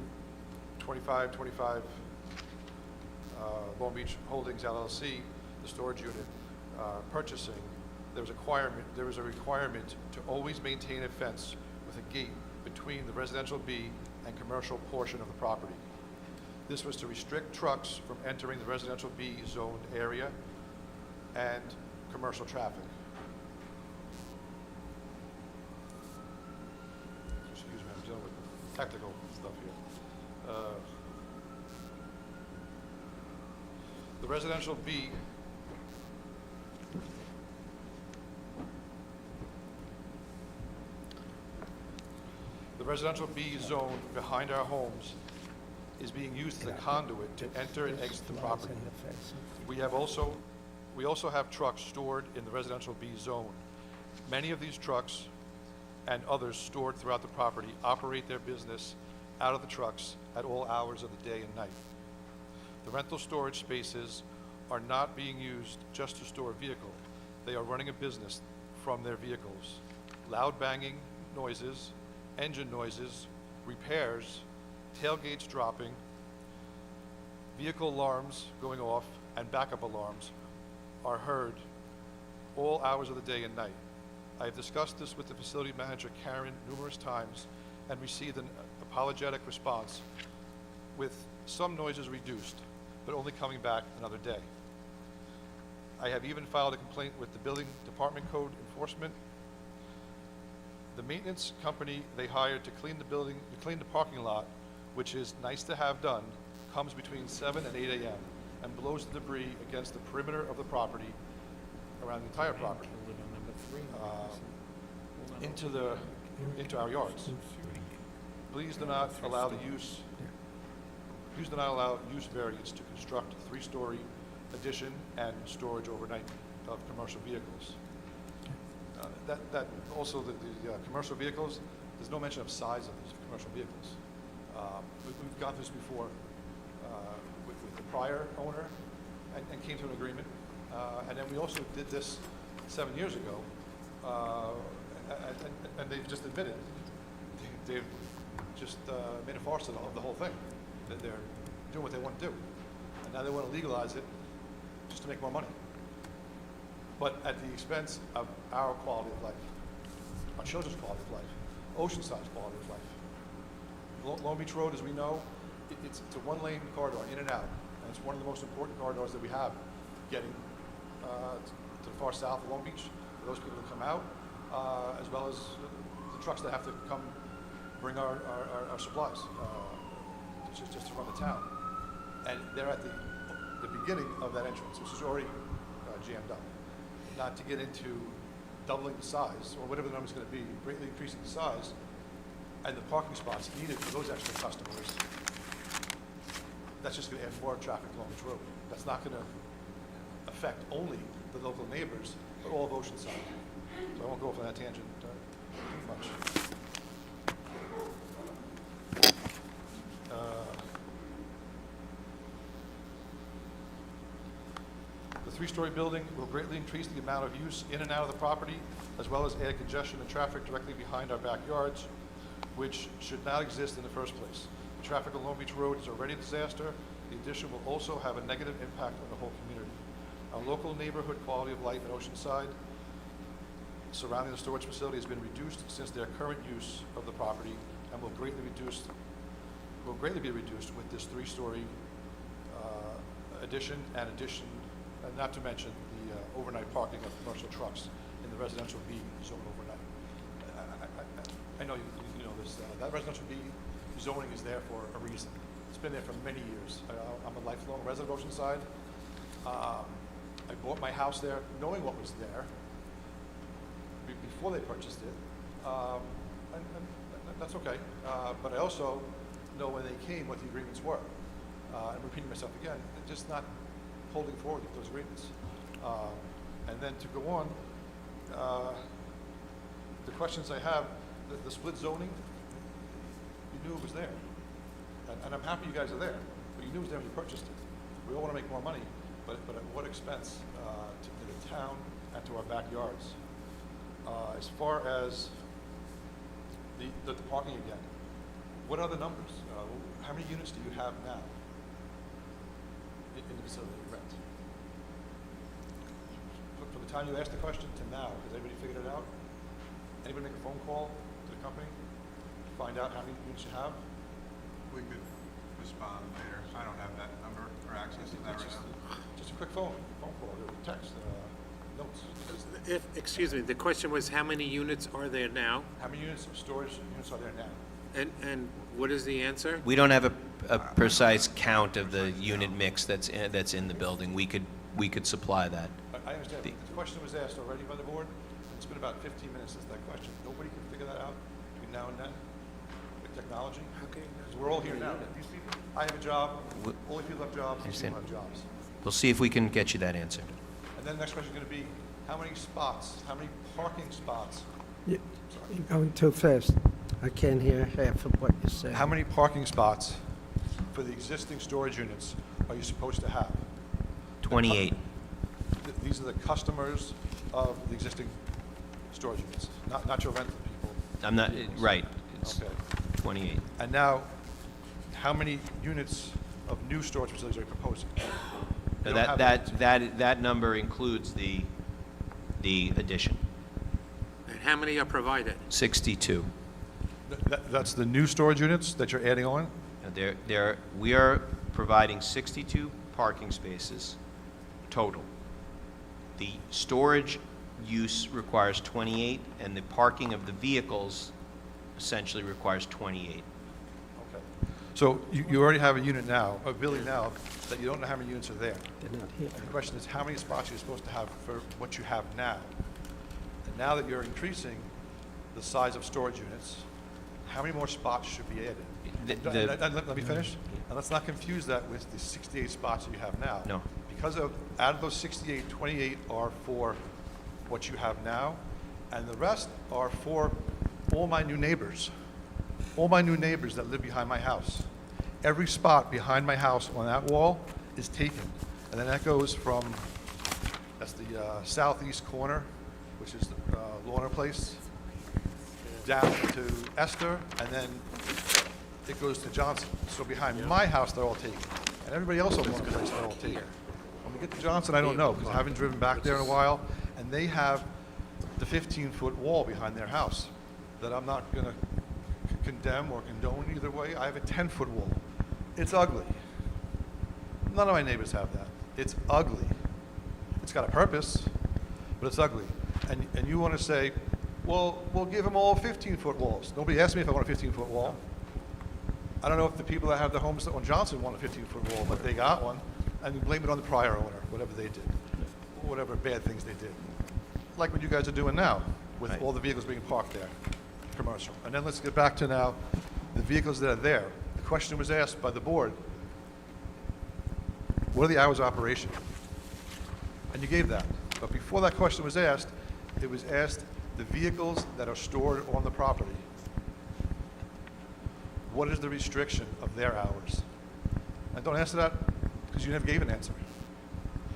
2525 Long Beach Holdings LLC, the storage unit purchasing, there was a requirement to always maintain a fence with a gate between the residential B and commercial portion of the property. This was to restrict trucks from entering the residential B zoned area and commercial traffic. Excuse me, I'm dealing with technical stuff here. The residential B zone behind our homes is being used as a conduit to enter and exit the property. We also have trucks stored in the residential B zone. Many of these trucks and others stored throughout the property operate their business out of the trucks at all hours of the day and night. The rental storage spaces are not being used just to store a vehicle. They are running a business from their vehicles. Loud banging noises, engine noises, repairs, tailgates dropping, vehicle alarms going off, and backup alarms are heard all hours of the day and night. I have discussed this with the facility manager, Karen, numerous times and received an apologetic response with some noises reduced, but only coming back another day. I have even filed a complaint with the building department code enforcement. The maintenance company they hired to clean the parking lot, which is nice to have done, comes between 7 and 8 a.m. and blows the debris against the perimeter of the property, around the entire property, into our yards. Please do not allow use variance to construct a 3-story addition and storage overnight of commercial vehicles. That also the commercial vehicles, there's no mention of size of these commercial vehicles. We've gone through this before with the prior owner and came to an agreement. And then we also did this 7 years ago, and they've just admitted, they've just made a farce of the whole thing, that they're doing what they want to do. And now they want to legalize it just to make more money, but at the expense of our quality of life, our children's quality of life, Oceanside's quality of life. Long Beach Road, as we know, it's a one-lane corridor in and out, and it's one of the most important corridors that we have, getting to the far south of Long Beach, for those people to come out, as well as the trucks that have to come bring our supplies, just to run the town. And they're at the beginning of that entrance, which is already jammed up. not to get into doubling the size, or whatever the number's gonna be, greatly increasing the size, and the parking spots needed for those extra customers, that's just gonna add more traffic along this road. That's not gonna affect only the local neighbors, but all of Oceanside. So I won't go off on that tangent too much. The three-story building will greatly increase the amount of use in and out of the property, as well as add congestion and traffic directly behind our backyards, which should not exist in the first place. The traffic on Long Beach Road is already a disaster. The addition will also have a negative impact on the whole community. Our local neighborhood quality of life in Oceanside surrounding the storage facility has been reduced since their current use of the property, and will greatly be reduced with this three-story addition, and not to mention the overnight parking of commercial trucks in the residential B zone overnight. I know you know this. That residential B zoning is there for a reason. It's been there for many years. I'm a lifelong resident of Oceanside. I bought my house there knowing what was there before they purchased it, and that's okay. But I also know when they came what the agreements were. I'm repeating myself again, just not holding forward with those agreements. And then to go on, the questions I have, the split zoning, you knew it was there. And I'm happy you guys are there, but you knew it was there when you purchased it. We all want to make more money, but at what expense to the town and to our backyards? As far as the parking again, what are the numbers? How many units do you have now in the facility you rent? From the time you asked the question to now, has anybody figured it out? Anybody make a phone call to the company to find out how many units you have? We could respond later. I don't have that number or access to that right now. Just a quick phone call, or text, notes. Excuse me, the question was how many units are there now? How many units of storage units are there now? And what is the answer? We don't have a precise count of the unit mix that's in the building. We could supply that. I understand. The question was asked already by the board. It's been about 15 minutes since that question. Nobody can figure that out between now and then with technology. Okay. Because we're all here now. These people, I have a job. All the people have jobs. These people have jobs. We'll see if we can get you that answer. And then the next question is going to be, how many spots, how many parking spots? You're going too fast. I can't hear half of what you said. How many parking spots for the existing storage units are you supposed to have? 28. These are the customers of the existing storage units, not your rental people. I'm not, right, it's Okay. 28. And now, how many units of new storage facilities are you proposing? You don't have That number includes the addition. And how many are provided? 62. That's the new storage units that you're adding on? We are providing 62 parking spaces total. The storage use requires 28, and the parking of the vehicles essentially requires 28. Okay. So you already have a unit now, a building now, that you don't know how many units are there. They're not here. And the question is, how many spots are you supposed to have for what you have now? And now that you're increasing the size of storage units, how many more spots should be added? Let me finish. And let's not confuse that with the 68 spots that you have now. No. Because out of those 68, 28 are for what you have now, and the rest are for all my new neighbors. All my new neighbors that live behind my house. Every spot behind my house on that wall is taken. And then that goes from, that's the southeast corner, which is the Lorna Place, down to Esther, and then it goes to Johnson. So behind my house, they're all taken. And everybody else on Lorna Place, they're all taken. When we get to Johnson, I don't know, because I haven't driven back there in a while, and they have the 15-foot wall behind their house that I'm not going to condemn or condone either way. I have a 10-foot wall. It's ugly. None of my neighbors have that. It's ugly. It's got a purpose, but it's ugly. And you want to say, well, we'll give them all 15-foot walls. Nobody asked me if I want a 15-foot wall. I don't know if the people that have the homes on Johnson want a 15-foot wall, but they got one, and you blame it on the prior owner, whatever they did, whatever bad things they did. like what you guys are doing now, with Right. all the vehicles being parked there, commercial. And then let's get back to now, the vehicles that are there. The question was asked by the board, what are the hours of operation? And you gave that. But before that question was asked, it was asked, the vehicles that are stored on the property, what is the restriction of their hours? And don't answer that, because you never gave an answer.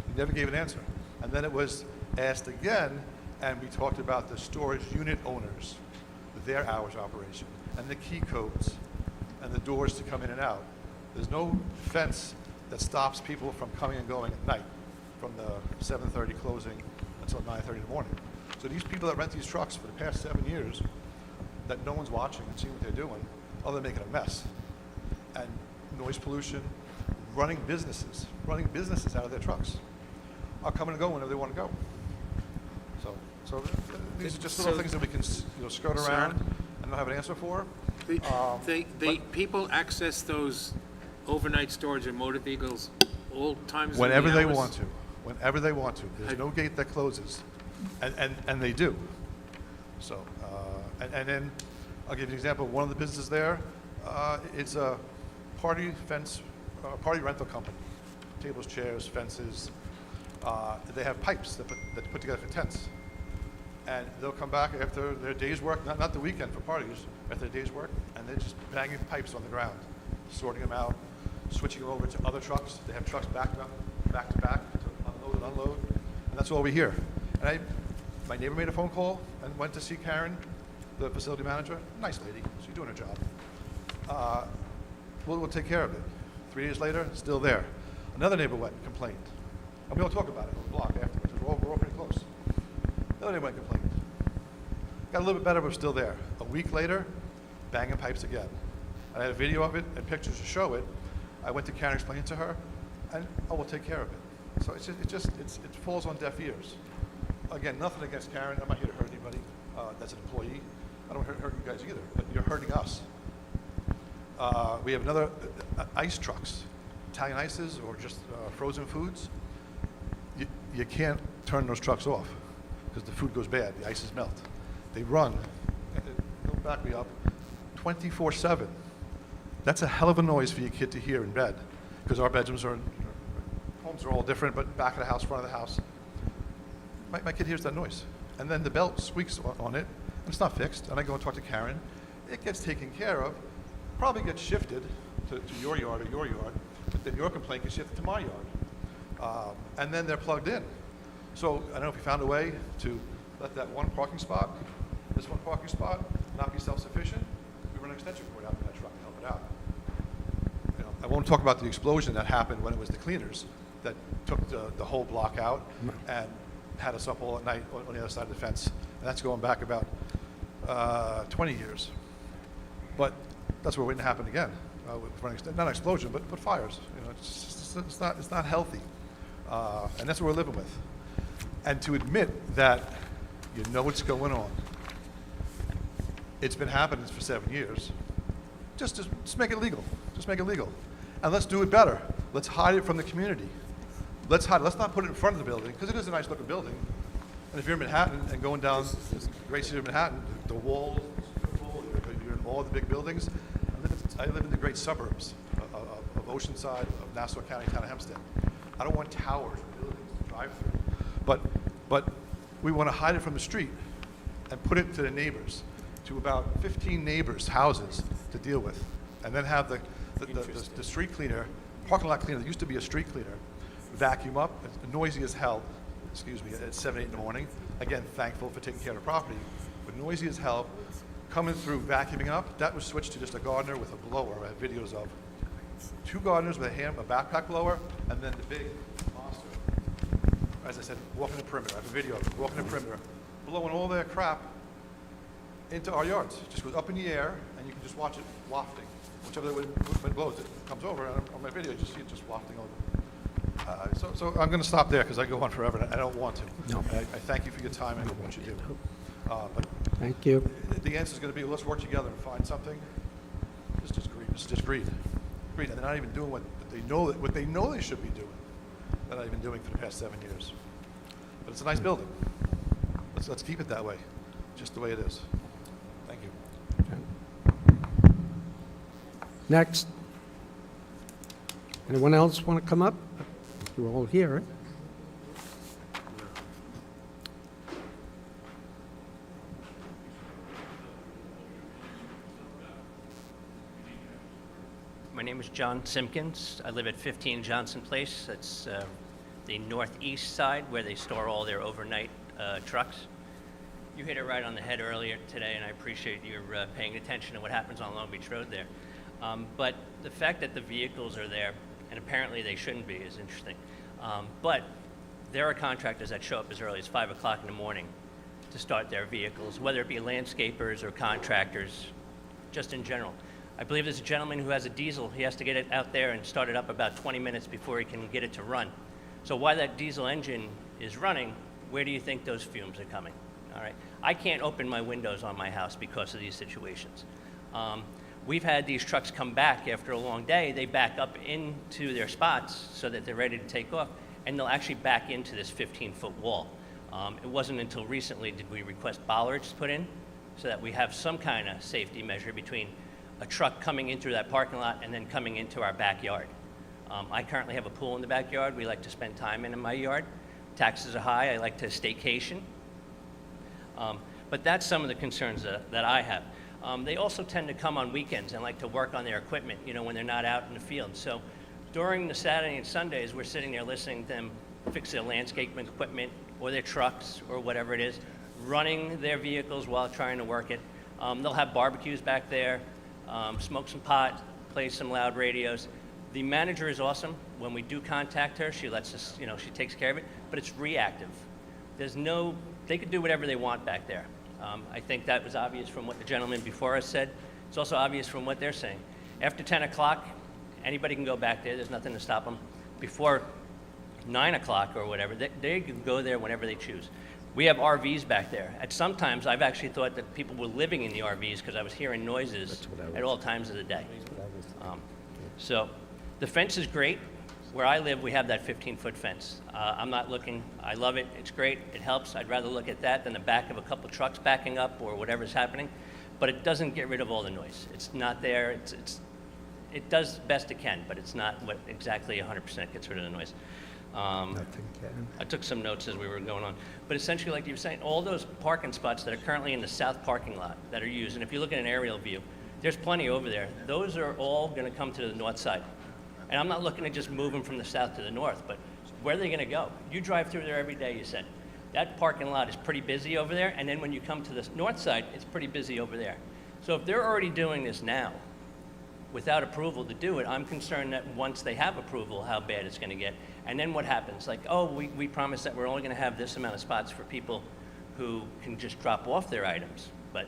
You never gave an answer. And then it was asked again, and we talked about the storage unit owners, their hours of operation, and the key codes, and the doors to come in and out. There's no fence that stops people from coming and going at night, from the 7:30 closing until 9:30 in the morning. So these people that rent these trucks for the past 7 years, that no one's watching and seeing what they're doing, other than making a mess, and noise pollution, running businesses out of their trucks, are coming and going whenever they want to go. So these are just little So- things that we can, skirt Sir? around and not have an answer for. The people access those overnight storage of motor vehicles all times of the Whenever they hours? want to, whenever they want to. There's no gate that closes, and they do. So, and then, I'll give you an example. One of the businesses there, it's a party rental company. Tables, chairs, fences. They have pipes that put together for tents. And they'll come back after their day's work, not the weekend for parties, after their day's work, and they're just banging pipes on the ground, sorting them out, switching them over to other trucks. They have trucks back to back to unload and unload, and that's all we hear. And my neighbor made a phone call and went to see Karen, the facility manager. Nice lady, she's doing her job. We'll take care of it. 3 days later, still there. Another neighbor went and complained. And we all talk about it on the block afterwards. We're all pretty close. Another neighbor went and complained. Got a little bit better, but still there. A week later, banging pipes again. And I had a video of it and pictures to show it. I went to Karen, explained it to her, and we'll take care of it. So it falls on deaf ears. Again, nothing against Karen. I'm not here to hurt anybody that's an employee. I don't hurt you guys either, but you're hurting us. We have another ice trucks, Italian ices or just frozen foods. You can't turn those trucks off because the food goes bad, the ices melt. They run, don't back me up, 24/7. That's a hell of a noise for your kid to hear in bed, because our bedrooms are, homes are all different, but back of the house, front of the house. My kid hears that noise. And then the belt squeaks on it, and it's not fixed, and I go and talk to Karen. It gets taken care of, probably gets shifted to your yard or your yard, but then your complaint gets shifted to my yard. And then they're plugged in. So I don't know if you found a way to let that one parking spot, this one parking spot, not be self-sufficient. We run an extension cord out to that truck to help it out. I won't talk about the explosion that happened when it was the cleaners that took the whole block out and had us up all at night on the other side of the fence. And that's going back about 20 years. But that's what waiting to happen again. Not an explosion, but fires. It's not healthy. And that's what we're living with. And to admit that you know what's going on, it's been happening for 7 years, just make it legal. Just make it legal. And let's do it better. Let's hide it from the community. Let's not put it in front of the building, because it is a nice looking building. And if you're in Manhattan and going down the great city of Manhattan, the walls, you're in all the big buildings. I live in the great suburbs of Oceanside, of Nassau County, town of Hempstead. I don't want towers or buildings to drive through. But we want to hide it from the street and put it to the neighbors, to about 15 neighbors' houses to deal with. And then have the street cleaner, parking lot cleaner, that used to be a street cleaner, vacuum up. It's noisy as hell, at 7, 8 in the morning. Again, thankful for taking care of the property, but noisy as hell. Coming through, vacuuming up, that was switched to just a gardener with a blower. I have videos of 2 gardeners with a backpack blower, and then the big monster. As I said, walking the perimeter. I have a video of it, walking the perimeter, blowing all their crap into our yards. It just goes up in the air, and you can just watch it wafting. Whichever way wind blows, it comes over, and on my video, you just see it just wafting over. So I'm going to stop there, because I go on forever, and I don't want to. No. I thank you for your time and what you do. But Thank you. the answer is going to be, let's work together and find something. This is just greed. This is just greed. Greed, and they're not even doing what they know they should be doing. They're not even doing for the past 7 years. But it's a nice building. let's keep it that way, just the way it is. Thank you. Next. Anyone else want to come up? You're all here. My name is John Simpkins. I live at 15 Johnson Place. That's the northeast side where they store all their overnight trucks. You hit it right on the head earlier today, and I appreciate your paying attention to what happens on Long Beach Road there. But the fact that the vehicles are there, and apparently they shouldn't be, is interesting. But there are contractors that show up as early as 5 o'clock in the morning to start their vehicles, whether it be landscapers or contractors, just in general. I believe there's a gentleman who has a diesel. He has to get it out there and start it up about 20 minutes before he can get it to run. So while that diesel engine is running, where do you think those fumes are coming? All right. I can't open my windows on my house because of these situations. We've had these trucks come back after a long day. They back up into their spots so that they're ready to take off, and they'll actually back into this 15-foot wall. It wasn't until recently did we request bollards put in so that we have some kind of safety measure between a truck coming in through that parking lot and then coming into our backyard. I currently have a pool in the backyard. We like to spend time in my yard. Taxes are high. I like to staycation. But that's some of the concerns that I have. They also tend to come on weekends and like to work on their equipment, you know, when they're not out in the field. So during the Saturday and Sundays, we're sitting there listening to them fix their landscaping equipment or their trucks or whatever it is, running their vehicles while trying to work it. They'll have barbecues back there, smoke some pot, play some loud radios. The manager is awesome. When we do contact her, she lets us, you know, she takes care of it, but it's reactive. They could do whatever they want back there. I think that was obvious from what the gentleman before us said. It's also obvious from what they're saying. After 10 o'clock, anybody can go back there. There's nothing to stop them. Before 9 o'clock or whatever, they can go there whenever they choose. We have RVs back there. At some times, I've actually thought that people were living in the RVs because I was hearing noises at all times of the day. So the fence is great. Where I live, we have that 15-foot fence. I'm not looking, I love it, it's great, it helps. I'd rather look at that than the back of a couple trucks backing up or whatever's happening. But it doesn't get rid of all the noise. It's not there, it does best it can, but it's not what exactly 100% gets rid of the noise. I took some notes as we were going on. But essentially, like you were saying, all those parking spots that are currently in the south parking lot that are used, and if you look at an aerial view, there's plenty over there. Those are all gonna come to the north side. And I'm not looking to just move them from the south to the north, but where are they gonna go? You drive through there every day, you said. That parking lot is pretty busy over there, and then when you come to the north side, it's pretty busy over there. So if they're already doing this now, without approval to do it, I'm concerned that once they have approval, how bad it's gonna get. And then what happens? Like, oh, we promised that we're only gonna have this amount of spots for people who can just drop off their items. But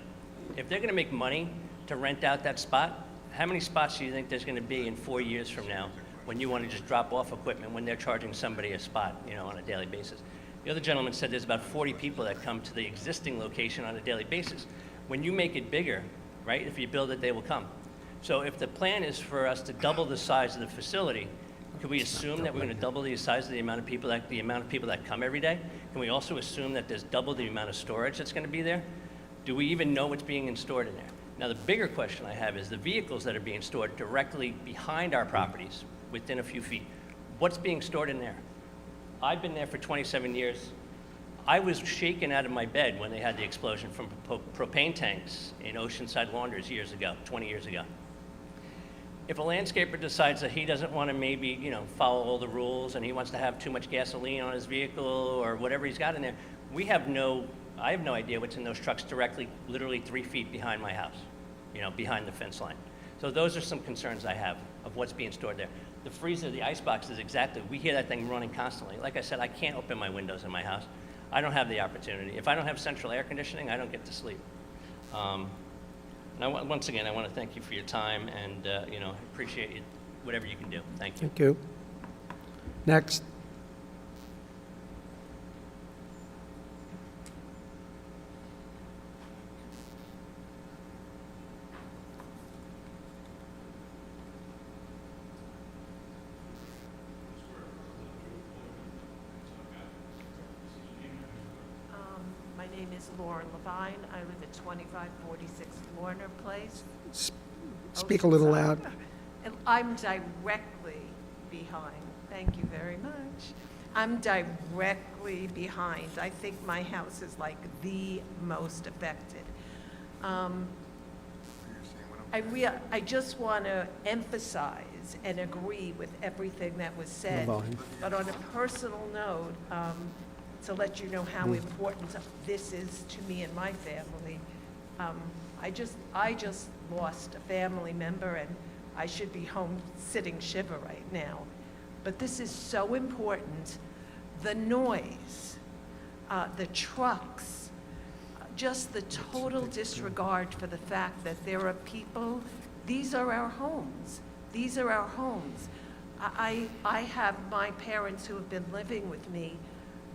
if they're gonna make money to rent out that spot, how many spots do you think there's gonna be in 4 years from now when you wanna just drop off equipment when they're charging somebody a spot, you know, on a daily basis? The other gentleman said there's about 40 people that come to the existing location on a daily basis. When you make it bigger, right, if you build it, they will come. So if the plan is for us to double the size of the facility, could we assume that we're gonna double the size of the amount of people that come every day? Can we also assume that there's double the amount of storage that's gonna be there? Do we even know what's being stored in there? Now, the bigger question I have is the vehicles that are being stored directly behind our properties, within a few feet. What's being stored in there? I've been there for 27 years. I was shaken out of my bed when they had the explosion from propane tanks in Oceanside Laundries years ago, 20 years ago. If a landscaper decides that he doesn't want to maybe, you know, follow all the rules and he wants to have too much gasoline on his vehicle or whatever he's got in there, I have no idea what's in those trucks directly, literally 3 feet behind my house, you know, behind the fence line. So those are some concerns I have of what's being stored there. The freezer, the ice box is exactly, we hear that thing running constantly. Like I said, I can't open my windows in my house. I don't have the opportunity. If I don't have central air conditioning, I don't get to sleep. Once again, I want to thank you for your time and, you know, appreciate you, whatever you can do. Thank you. Thank you. Next. My name name is Lauren Levine. I live at 2546 Lorner Place. Speak a little loud. And I'm directly behind. Thank you very much. I'm directly behind. I think my house is like the most affected. I just want to emphasize and agree with everying that was said. Levine. But on a personal note, to let you know how important this is to me and my family, I just lost a family member, and I should be home sitting shiver right now. But this is so important. The noise, the trucks, just the total disregard for the fact that there are people, these are our homes. These are our homes. I have my parents who have been living with me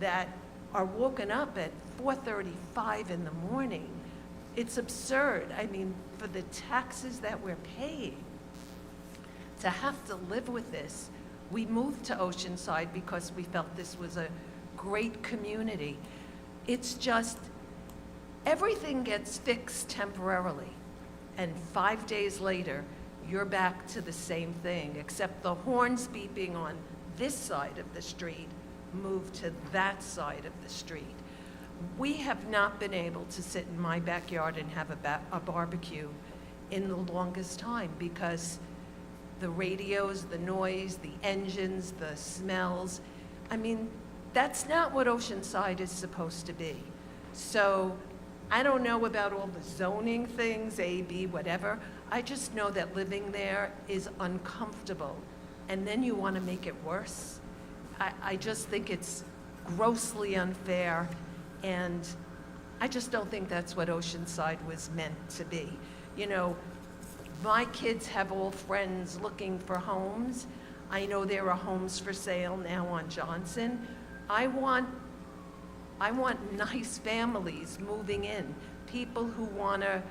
that are woken up at 4:35 in the morning. It's absurd. I mean, for the taxes that we're paying, to have to live with this. We moved to Oceanside because we felt this was a great community. It's just, everything gets fixed temporarily, and 5 days later, you're back to the same thing, except the horns beeping on this side of the street moved to that side of the street. We have not been able to sit in my backyard and have a barbecue in the longest time because the radios, the noise, the engines, the smells. I mean, that's not what Oceanside is supposed to be. So I don't know about all the zoning things, A, B, whatever. I just know that living there is uncomfortable. And then you want to make it worse. I just think it's grossly unfair. And I just don't think that's what Oceanside was meant to be. You know, my kids have all friends looking for homes. I know there are homes for sale now on Johnson. I want nice families moving in, people who want to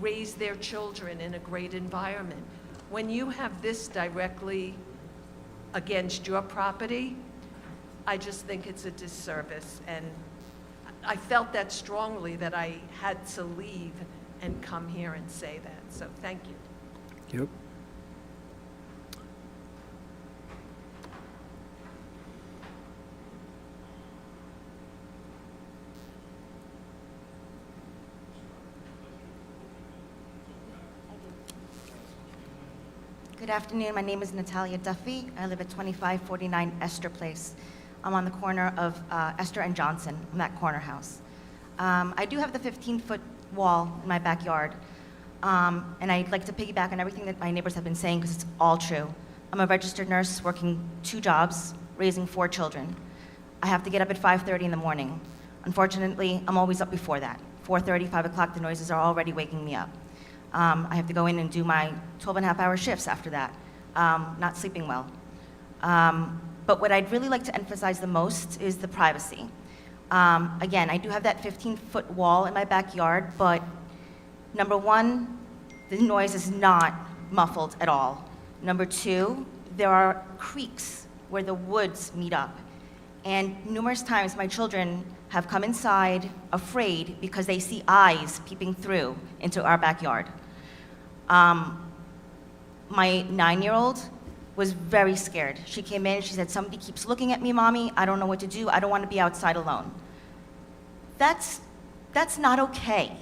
raise their children in a great environment. When you have this directly against your property, I just think it's a disservice. And I felt that strongly that I had to leave and come here and say that. So thank you. Yep. Good afternoon. My name is Natalia Duffy. I live at 2549 Esther Place. I'm on the corner of Esther and Johnson, in that corner house. I do have the 15-foot wall in my backyard. And I'd like to piggyback on everything that my neighbors have been saying because it's all true. I'm a registered nurse working 2 jobs, raising 4 children. I have to get up at 5:30 in the morning. Unfortunately, I'm always up before that. 4:30, 5 o'clock, the noises are already waking me up. I have to go in and do my 12-and-a-half-hour shifts after that, not sleeping well. But what I'd really like to emphasize the most is the privacy. Again, I do have that 15-foot wall in my backyard, but number one, the noise is not muffled at all. Number 2, there are creeks where the woods meet up. And numerous times my children have come inside afraid because they see eyes peeping through into our backyard. My 9-year-old was very scared. She came in, she said, "Somebody keeps looking at me, Mommy. I don't know what to do. I don't want to be outside alone." That's not okay.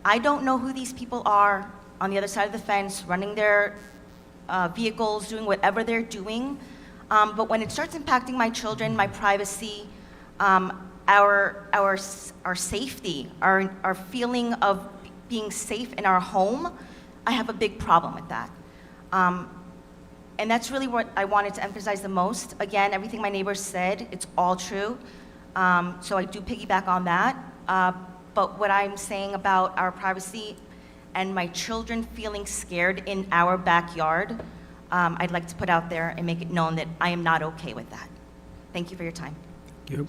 I don't know who these people are on the other side of the fence, running their vehicles, doing whatever they're doing. But when it starts impacting my children, my privacy, our safety, our feeling of being safe in our home, I have a big problem with that. And that's really what I wanted to emphasize the most. Again, everything my neighbors said, it's all true. So I do piggyback on that. But what I'm saying about our privacy and my children feeling scared in our backyard, I'd like to put out there and make it known that I am not okay with that. Thank you for your time. Yep.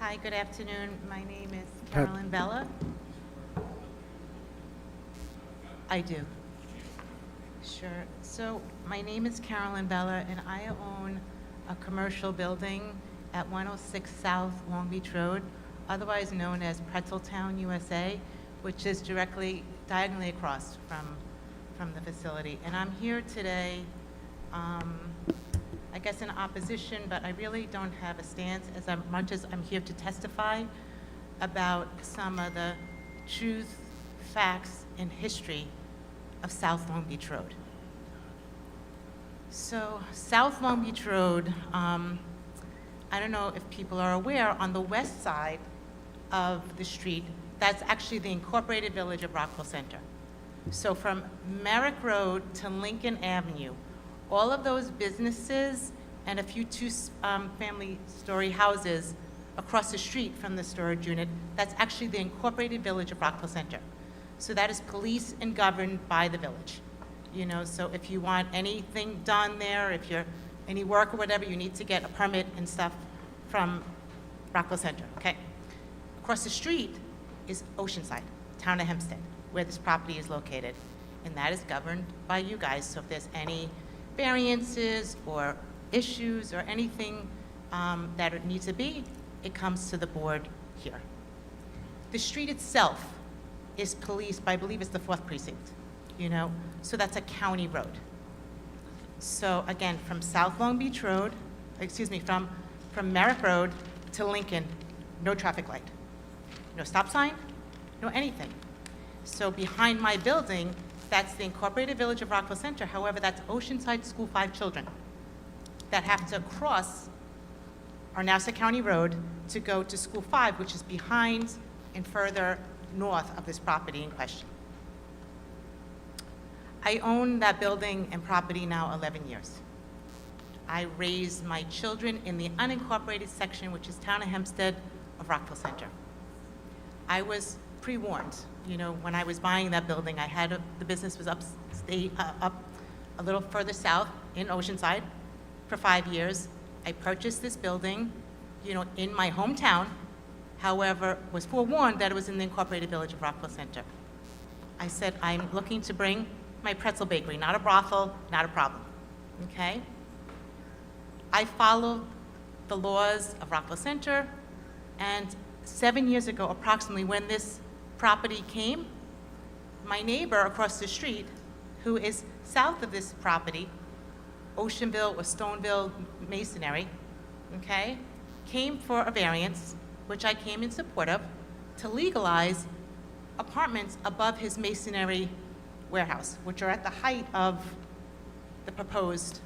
Hi, good afternoon. My name is Pat. Carolyn Bella. I do. Sure. So my name is Carolyn Bella, and I own a commercial building at 106 South Long Beach Road, otherwise known as Pretzeltown, USA, which is diagonally across from the facility. And I'm here today, I guess in opposition, but I really don't have a stance as much as I'm here to testify about some of the truth, facts, and history of South Long Beach Road. So South Long Beach Road, I don't know if people are aware, on the west side of the street, that's actually the incorporated village of Rockville Center. So from Merrick Road to Lincoln Avenue, all of those businesses and a few family story houses across the street from the storage unit, that's actually the incorporated village of Rockville Center. So that is policed and governed by the village. You know, so if you want anything done there, if you're any work or whatever, you need to get a permit and stuff from Rockville Center, okay? Across the street is Oceanside, town of Hempstead, where this property is located. And that is governed by you guys. So if there's any variances or issues or anything that it needs to be, it comes to the board here. The street itself is policed by, I believe it's the 4th precinct, you know? So that's a county road. So again, from South Long Beach Road, from Merrick Road to Lincoln, no traffic light. No stop sign, no anything. So behind my building, that's the incorporated village of Rockville Center. However, that's Oceanside School 5 children that have to cross Arnasa County Road to go to School 5, which is behind and further north of this property in question. I own that building and property now 11 years. I raised my children in the unincorporated section, which is town of Hempstead of Rockville Center. I was pre-warned. You know, when I was buying that building, the business was up a little further south in Oceanside for 5 years. I purchased this building, you know, in my hometown, however, was forewarned that it was in the incorporated village of Rockville Center. I said, I'm looking to bring my pretzel bakery, not a brothel, not a problem, okay? I followed the laws of Rockville Center, and 7 years ago, approximately, when this property came, my neighbor across the street, who is south of this property, Oceanville or Stoneville Masonry, okay, came for a variance, which I came in support of, to legalize apartments above his masonry warehouse, which are at the height of the proposed,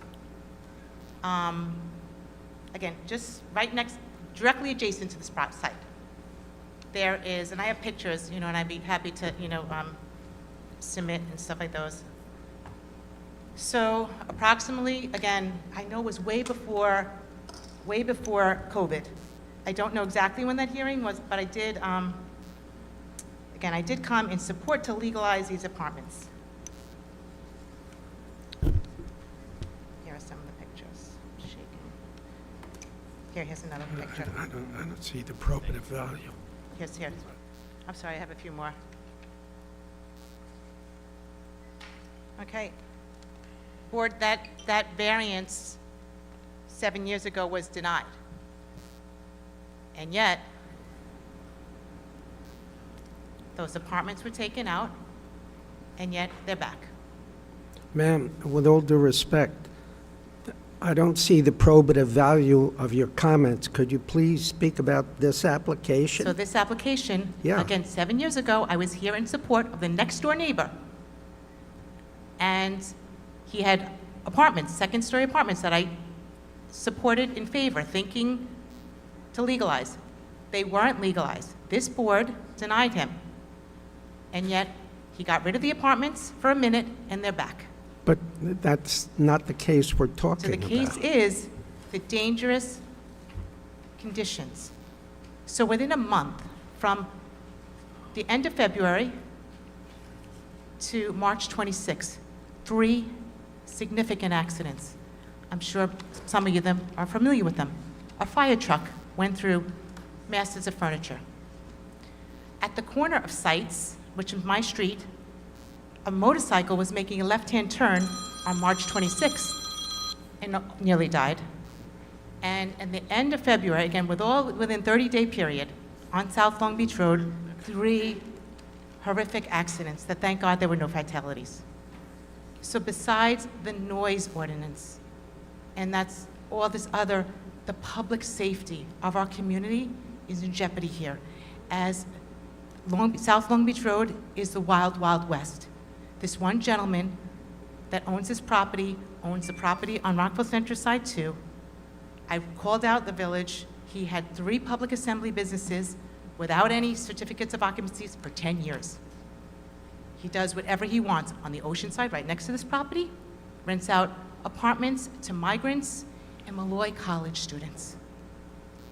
again, just right next, directly adjacent to this site. There is, and I have pictures, you know, and I'd be happy to, you know, submit and stuff like those. So approximately, again, I know it was way before COVID. I don't know exactly when that hearing was, but I did, again, I did come in support to legalize these apartments. Here are some of the pictures. Shaking. Here's another picture. I don't see the probative value. Here's. I'm sorry, I have a few more. Okay. Board, that variance 7 years ago was denied. And yet, those apartments were taken out, and yet they're back. Ma'am, with all due respect, I don't see the probative value of your comments. Could you please speak about this application? So this application, Yeah. again, 7 years ago, I was here in support of the next-door neighbor. And he had apartments, second-story apartments that I supported in favor, thinking to legalize. They weren't legalized. This board denied him. And yet, he got rid of the apartments for a minute, and they're back. But that's not the case we're So talking the about. case is the dangerous conditions. So within a month, from the end of February to March 26th, 3 significant accidents. I'm sure some of you them are familiar with them. A fire truck went through masses of furniture. At the corner of Sites, which is my street, a motorcycle was making a left-hand turn on March 26th and nearly died. And at the end of February, again, within 30-day period, on South Long Beach Road, 3 horrific accidents that, thank God, there were no fatalities. So besides the noise ordinance, and that's all this other, the public safety of our community is in jeopardy here, as South Long Beach Road is the wild, wild west. This one gentleman that owns this property, owns the property on Rockville Center side too. I called out the village. He had 3 public assembly businesses without any certificates of occupancies for 10 years. He does whatever he wants on the ocean side, right next to this property, rents out apartments to migrants and Malloy College students.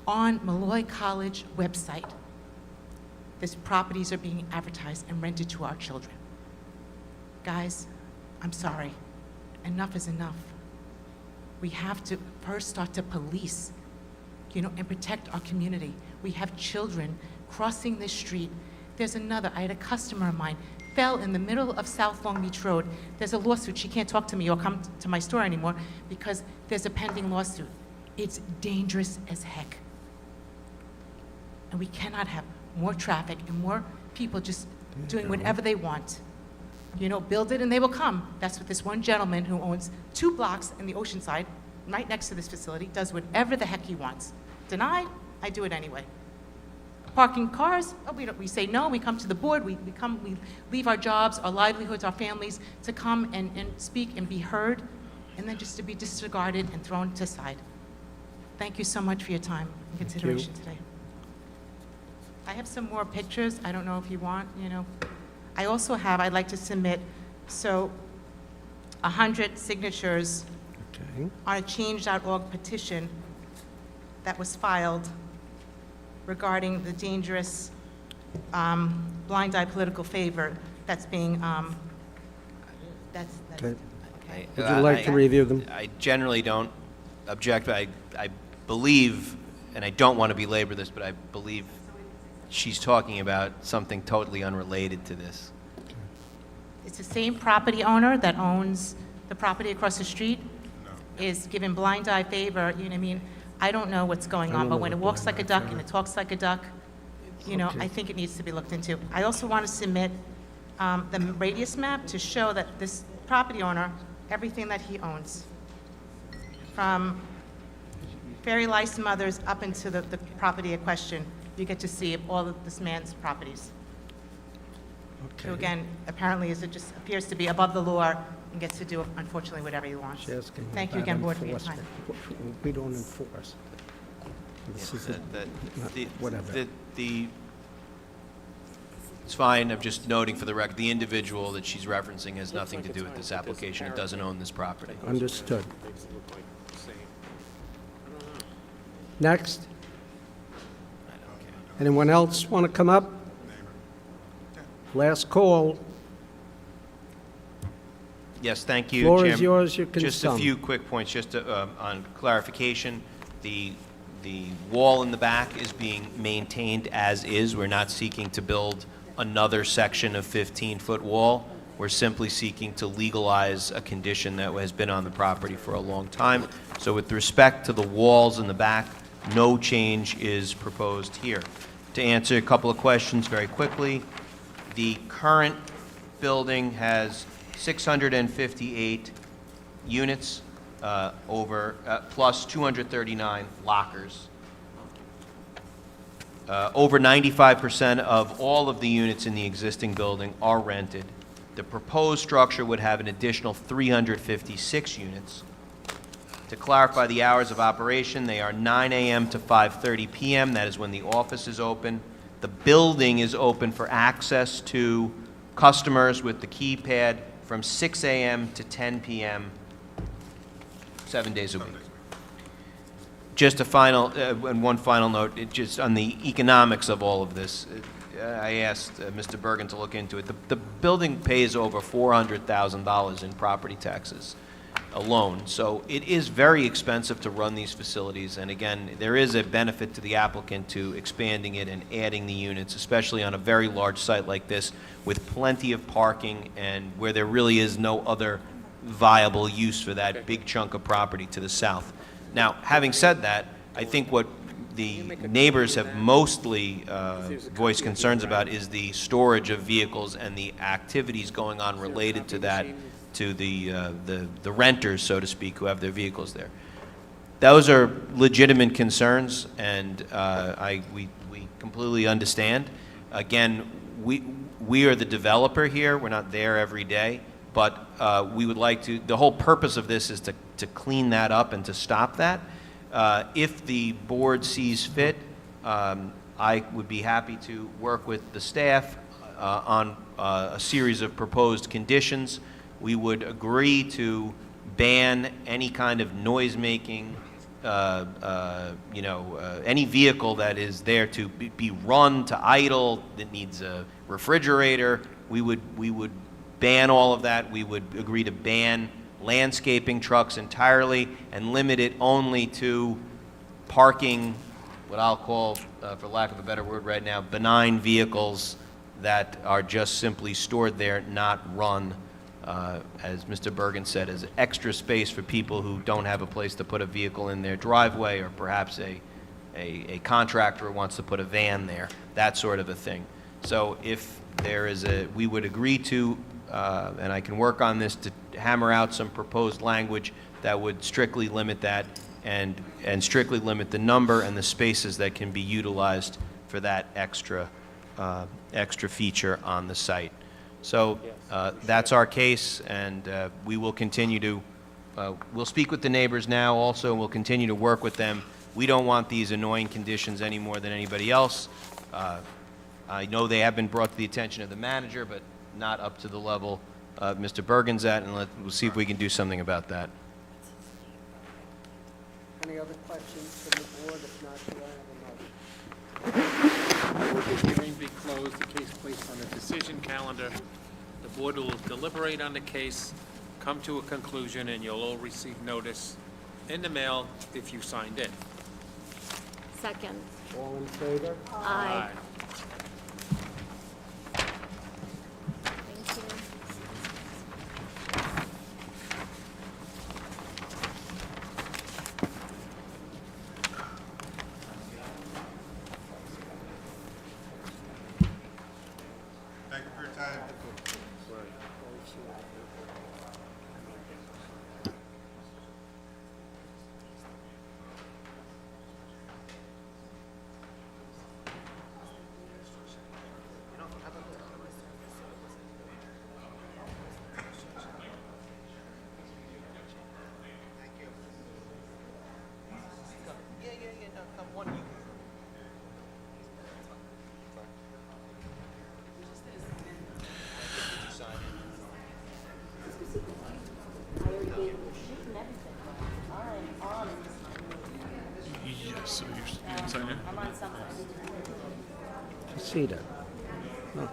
On Malloy College website, these properties are being advertised and rented to our children. Guys, I'm sorry, enough is enough. We have to first start to police, and protect our community. We have children crossing this street. There's another, I had a customer of mine, fell in the middle of South Long Beach Road. There's a lawsuit. She can't talk to me or come to my store anymore because there's a pending lawsuit. It's dangerous as heck. And we cannot have more traffic and more people just doing whatever they want. Build it and they will come. That's what this one gentleman who owns 2 blocks in the ocean side, right next to this facility, does whatever the heck he wants. Denied, I do it anyway. Parking cars, we say no, we come to the board, we leave our jobs, our livelihoods, our families to come and speak and be heard, and then just to be disregarded and thrown to the side. Thank you so much for your time and consideration today. I have some more pictures. I don't know if you want, I also have, I'd like to submit, 100 signatures on a Change.org petition that was filed regarding the dangerous blind eye political favor that's being, Okay. Would you like to review them? I generally don't object, but I believe, and I don't want to belabor this, but I believe she's talking about something totally unrelated to this. It's the same property owner that owns the property across the street is given blind eye favor, I don't know what's going on, but when it walks like a duck and it talks like a duck, I think it needs to be looked into. I also want to submit the radius map to show that this property owner, everything that he owns, from Fairy Lice Mothers up into the property in question, you get to see all of this man's properties. So again, apparently, it just appears to be above the law and gets to do, unfortunately, whatever he wants. Thank you again, Board, for your time. We don't enforce. This is whatever. It's fine, I'm just noting for the record, the individual that she's referencing has nothing to do with this application. It doesn't own this property. Understood. Next. Anyone else want to come up? Last call. Yes, thank you, Floor Jim. is yours. You can Just sum. a few quick points, just on clarification. The wall in the back is being maintained as is. We're not seeking to build another section of 15-foot wall. We're simply seeking to legalize a condition that has been on the property for a long time. So with respect to the walls in the back, no change is proposed here. To answer a couple of questions very quickly, the current building has 658 units plus 239 lockers. Over 95% of all of the units in the existing building are rented. The proposed structure would have an additional 356 units. To clarify the hours of operation, they are 9 a.m. to 5:30 p.m. That is when the office is open. The building is open for access to customers with the keypad from 6 a.m. to 10 p.m., 7 days a week. Just a final, and one final note, just on the economics of all of this. I asked Mr. Bergen to look into it. The building pays over $400,000 in property taxes. alone. So it is very expensive to run these facilities, and again, there is a benefit to the applicant to expanding it and adding the units, especially on a very large site like this with plenty of parking and where there really is no other viable use for that big chunk of property to the south. Now, having said that, I think what the neighbors have mostly voiced concerns about is the storage of vehicles and the activities going on related to that, to the renters, so to speak, who have their vehicles there. Those are legitimate concerns, and we completely understand. Again, we are the developer here. We're not there every day, but we would like to, the whole purpose of this is to clean that up and to stop that. If the board sees fit, I would be happy to work with the staff on a series of proposed conditions. We would agree to ban any kind of noise-making, any vehicle that is there to be run to idle, that needs a refrigerator. We would ban all of that. We would agree to ban landscaping trucks entirely and limit it only to parking, what I'll call, for lack of a better word right now, benign vehicles that are just simply stored there, not run, as Mr. Bergen said, as extra space for people who don't have a place to put a vehicle in their driveway, or perhaps a contractor wants to put a van there, that sort of a thing. So if there is we would agree to, and I can work on this to hammer out some proposed language that would strictly limit that and strictly limit the number and the spaces that can be utilized for that extra feature on the site. So that's our case, and we will continue to, we'll speak with the neighbors now also, and we'll continue to work with them. We don't want these annoying conditions any more than anybody else. I know they have been brought to the attention of the manager, but not up to the level Mr. Bergen's at, and we'll see if we can do something about that. Any other questions from the board? If not, do I have a motion? Will the hearing be closed, the case placed on the decision calendar? The board will deliberate on the case, come to a conclusion, and you'll all receive notice in the mail if you signed in. Second. All in favor? Aye. Thank you for your time. Yes, so you can sign in. Casita. No.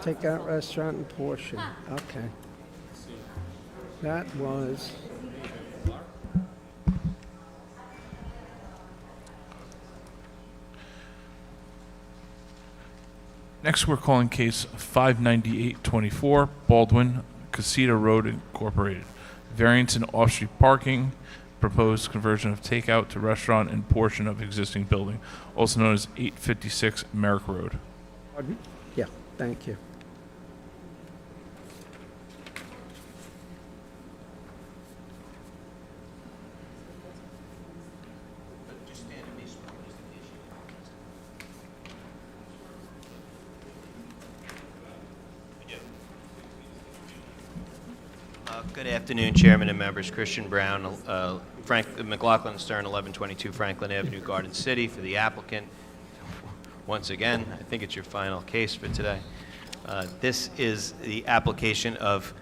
Takeout restaurant and portion. Okay. That was... Next, we're calling case 59824, Baldwin, Casita Road Incorporated. Variance in off-street parking, proposed conversion of takeout to restaurant and portion of existing building, also known as 856 Merrick Road. Pardon? Yeah, thank you. Good afternoon, Chairman and members. Christian Brown, McLaughlin Stern, 1122 Franklin Avenue, Garden City, for the applicant. Once again, I think it's your final case for today. This is the application of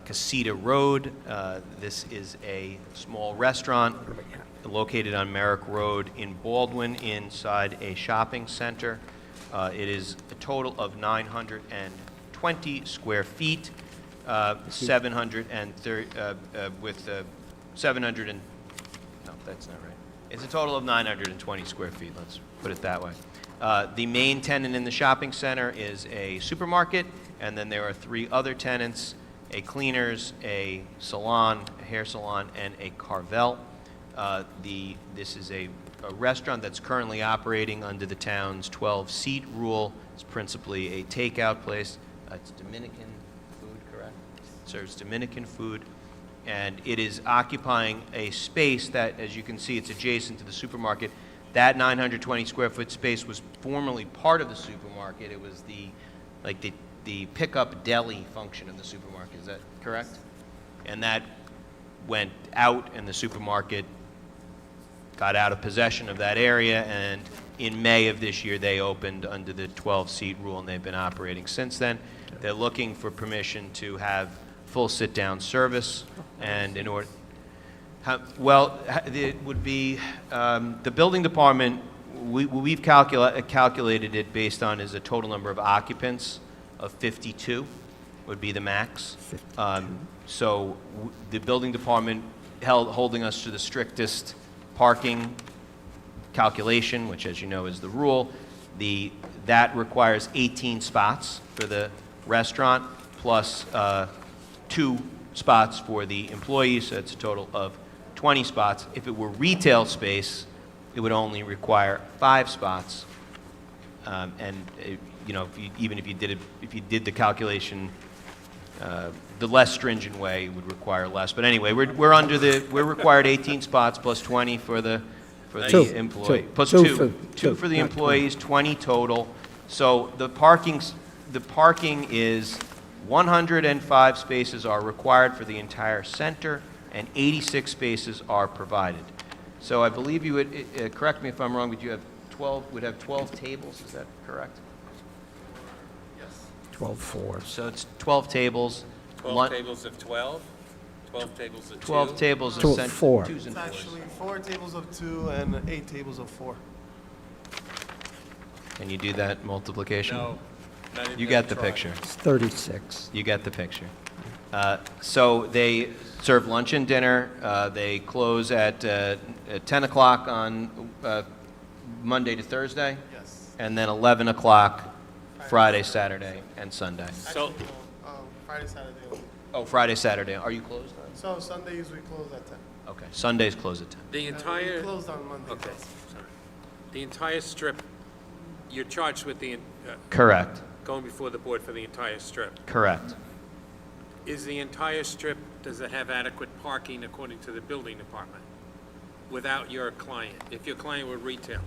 Casita Road. This is a small restaurant located on Merrick Road in Baldwin inside a shopping center. It is a total of 920 square feet. 730, with 700 and, no, that's not right. It's a total of 920 square feet, let's put it that way. The main tenant in the shopping center is a supermarket, and then there are 3 other tenants, a cleaners, a salon, a hair salon, and a Carvel. This is a restaurant that's currently operating under the town's 12-seat rule. It's principally a takeout place. It's Dominican food, correct? It serves Dominican food, and it is occupying a space that, as you can see, it's adjacent to the supermarket. That 920 square foot space was formerly part of the supermarket. It was the pickup deli function of the supermarket. Is that correct? And that went out, and the supermarket got out of possession of that area, and in May of this year they opened under the 12-seat rule, and they've been operating since then. They're looking for permission to have full sit-down service, and in order, it would be, the building department, we've calculated it based on is a total number of occupants of 52 would be the max. So the building department holding us to the strictest parking calculation, which, as you know, is the rule. That requires 18 spots for the restaurant, plus 2 spots for the employees, so it's a total of 20 spots. If it were retail space, it would only require 5 spots. Even if you did the calculation the less stringent way, would require less. But anyway, we're required 18 spots plus 20 for the employee, plus 2 for the employees, 20 total. So the parking is 105 spaces are required for the entire center, and 86 spaces are provided. So I believe you would, correct me if I'm wrong, but you have 12 tables, is that correct? 12-4. So it's 12 tables. 12 tables of 12? 12 tables of 2? 12 tables of 4. 2s and 4s. It's actually 4 tables of 2 and 8 tables of 4. Can you do that multiplication? No. Not even You get the try. picture. It's 36. You get the picture. So they serve lunch and dinner. They close at 10 o'clock on Monday to Thursday, Yes. and then 11 o'clock Friday, Saturday, and Sunday. So, Actually, no, Friday, Saturday only. Oh, Friday, Saturday. Are you closed on? So Sundays we close at 10. Okay, Sundays close at 10. the We entire, closed on Monday. okay, sorry. The entire strip, you're charged with Correct, going before the board for the entire strip. correct. Is the entire strip, does it have adequate parking according to the building department? Without your client, if your client were retail?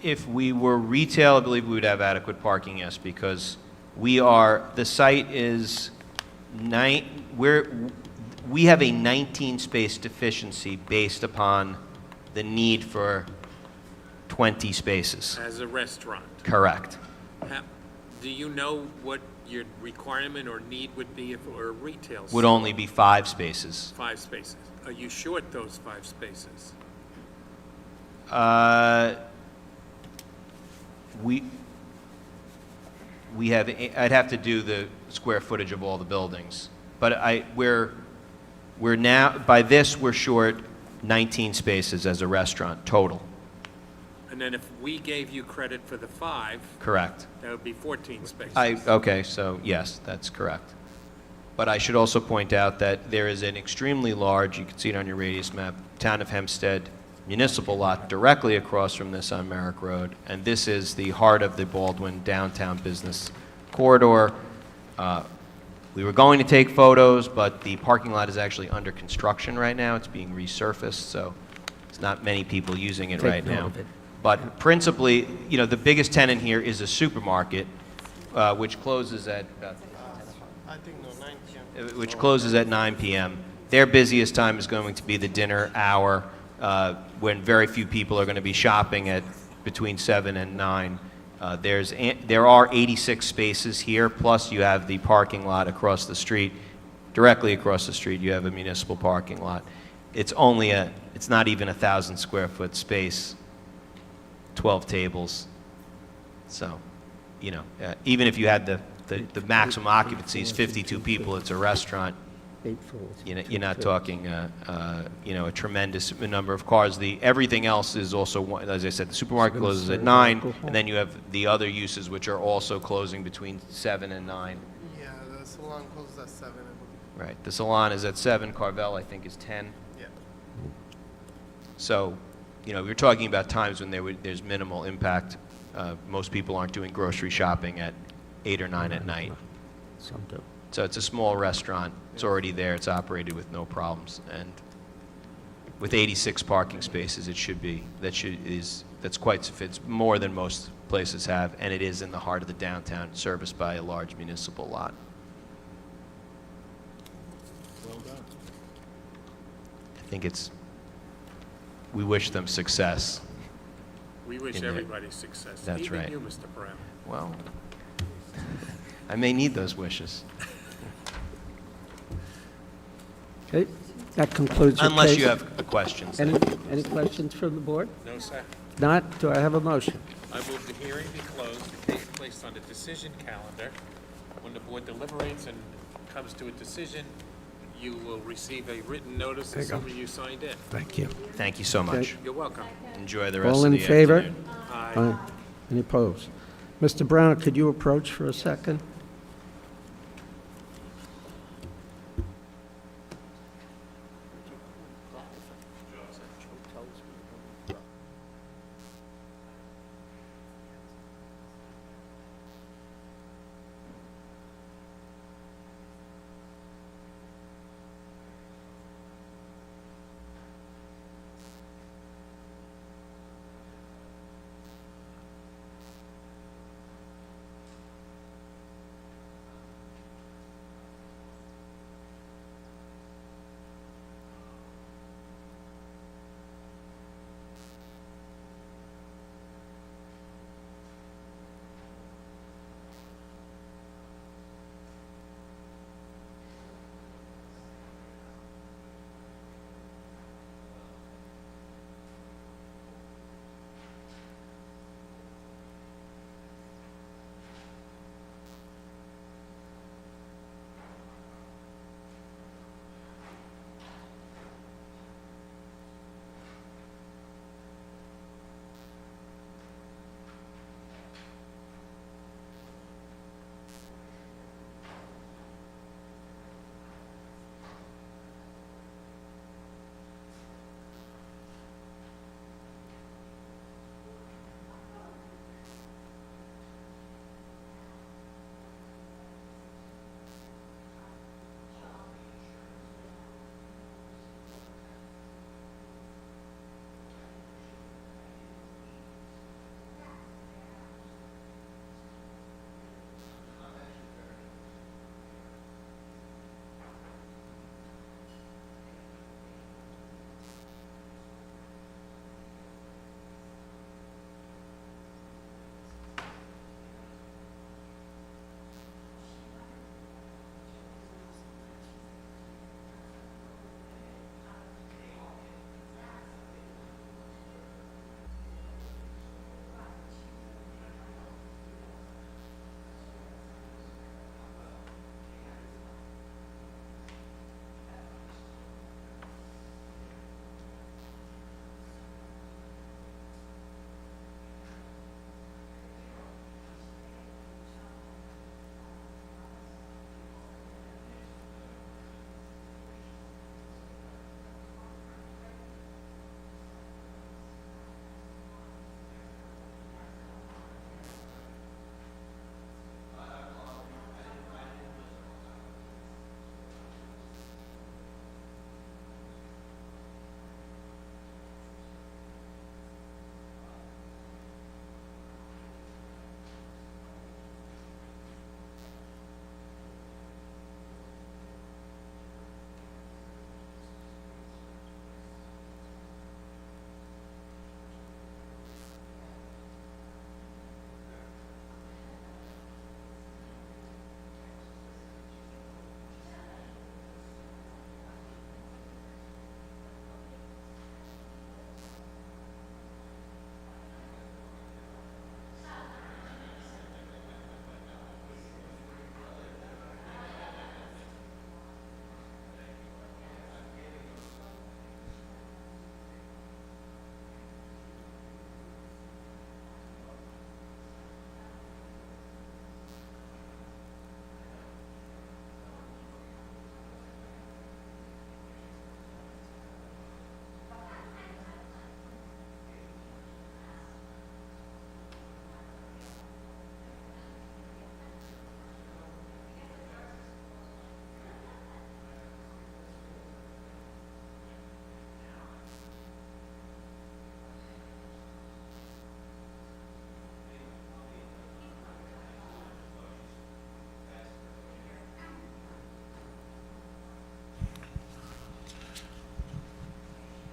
If we were retail, I believe we would have adequate parking, yes, because the site is we have a 19-space deficiency based upon the need for 20 spaces. As a restaurant? Correct. Do you know what your requirement or need would be if it were a retail? Would store? only be 5 spaces. 5 spaces. Are you short those 5 spaces? We have, I'd have to do the square footage of all the buildings. But we're now, by this, we're short 19 spaces as a restaurant, total. And then if we gave you credit for the 5, Correct. that would be 14 spaces. Okay, so yes, that's correct. But I should also point out that there is an extremely large, you can see it on your radius map, Town of Hempstead municipal lot directly across from this on Merrick Road, and this is the heart of the Baldwin downtown business corridor. We were going to take photos, but the parking lot is actually under construction right now. It's being resurfaced, so it's not many people using it right now. But principally, the biggest tenant here is a supermarket, which closes at about I think 9 p.m. which closes at 9 p.m. Their busiest time is going to be the dinner hour, when very few people are going to be shopping at between 7 and 9. There are 86 spaces here, plus you have the parking lot across the street. Directly across the street, you have a municipal parking lot. It's not even 1,000 square foot space, 12 tables. So, even if you had the the maximum occupancy is 52 people, it's a restaurant, you're not talking, a tremendous number of cars. Everything else is also, as I said, the supermarket closes at 9, and then you have the other uses which are also closing between 7 and 9. Yeah, the salon closes at 7. Right, the salon is at 7, Carvel, I think, is 10. Yeah. So, you're talking about times when there's minimal impact. Most people aren't doing grocery shopping at 8 or 9 at night. Some do. So it's a small restaurant. It's already there. It's operated with no problems. And with 86 parking spaces, that's quite sufficient. It's more than most places have, and it is in the heart of the downtown, serviced by a large municipal lot. Well done. I think we wish them success. We wish everybody success. That's right. Even you, Mr. Brown. Well, I may need those wishes. Okay, that concludes your case. Unless you have questions. Any questions from the board? No, sir. Not, do I have a motion? I move the hearing be closed, the case placed on the decision calendar. When the board deliberates and comes to a decision, you will receive a written notice assuming you signed in. Thank you. Thank you so much. You're welcome. Enjoy the rest All of the in favor? afternoon. Aye. Any opposed? Mr. Brown, could you approach for a second?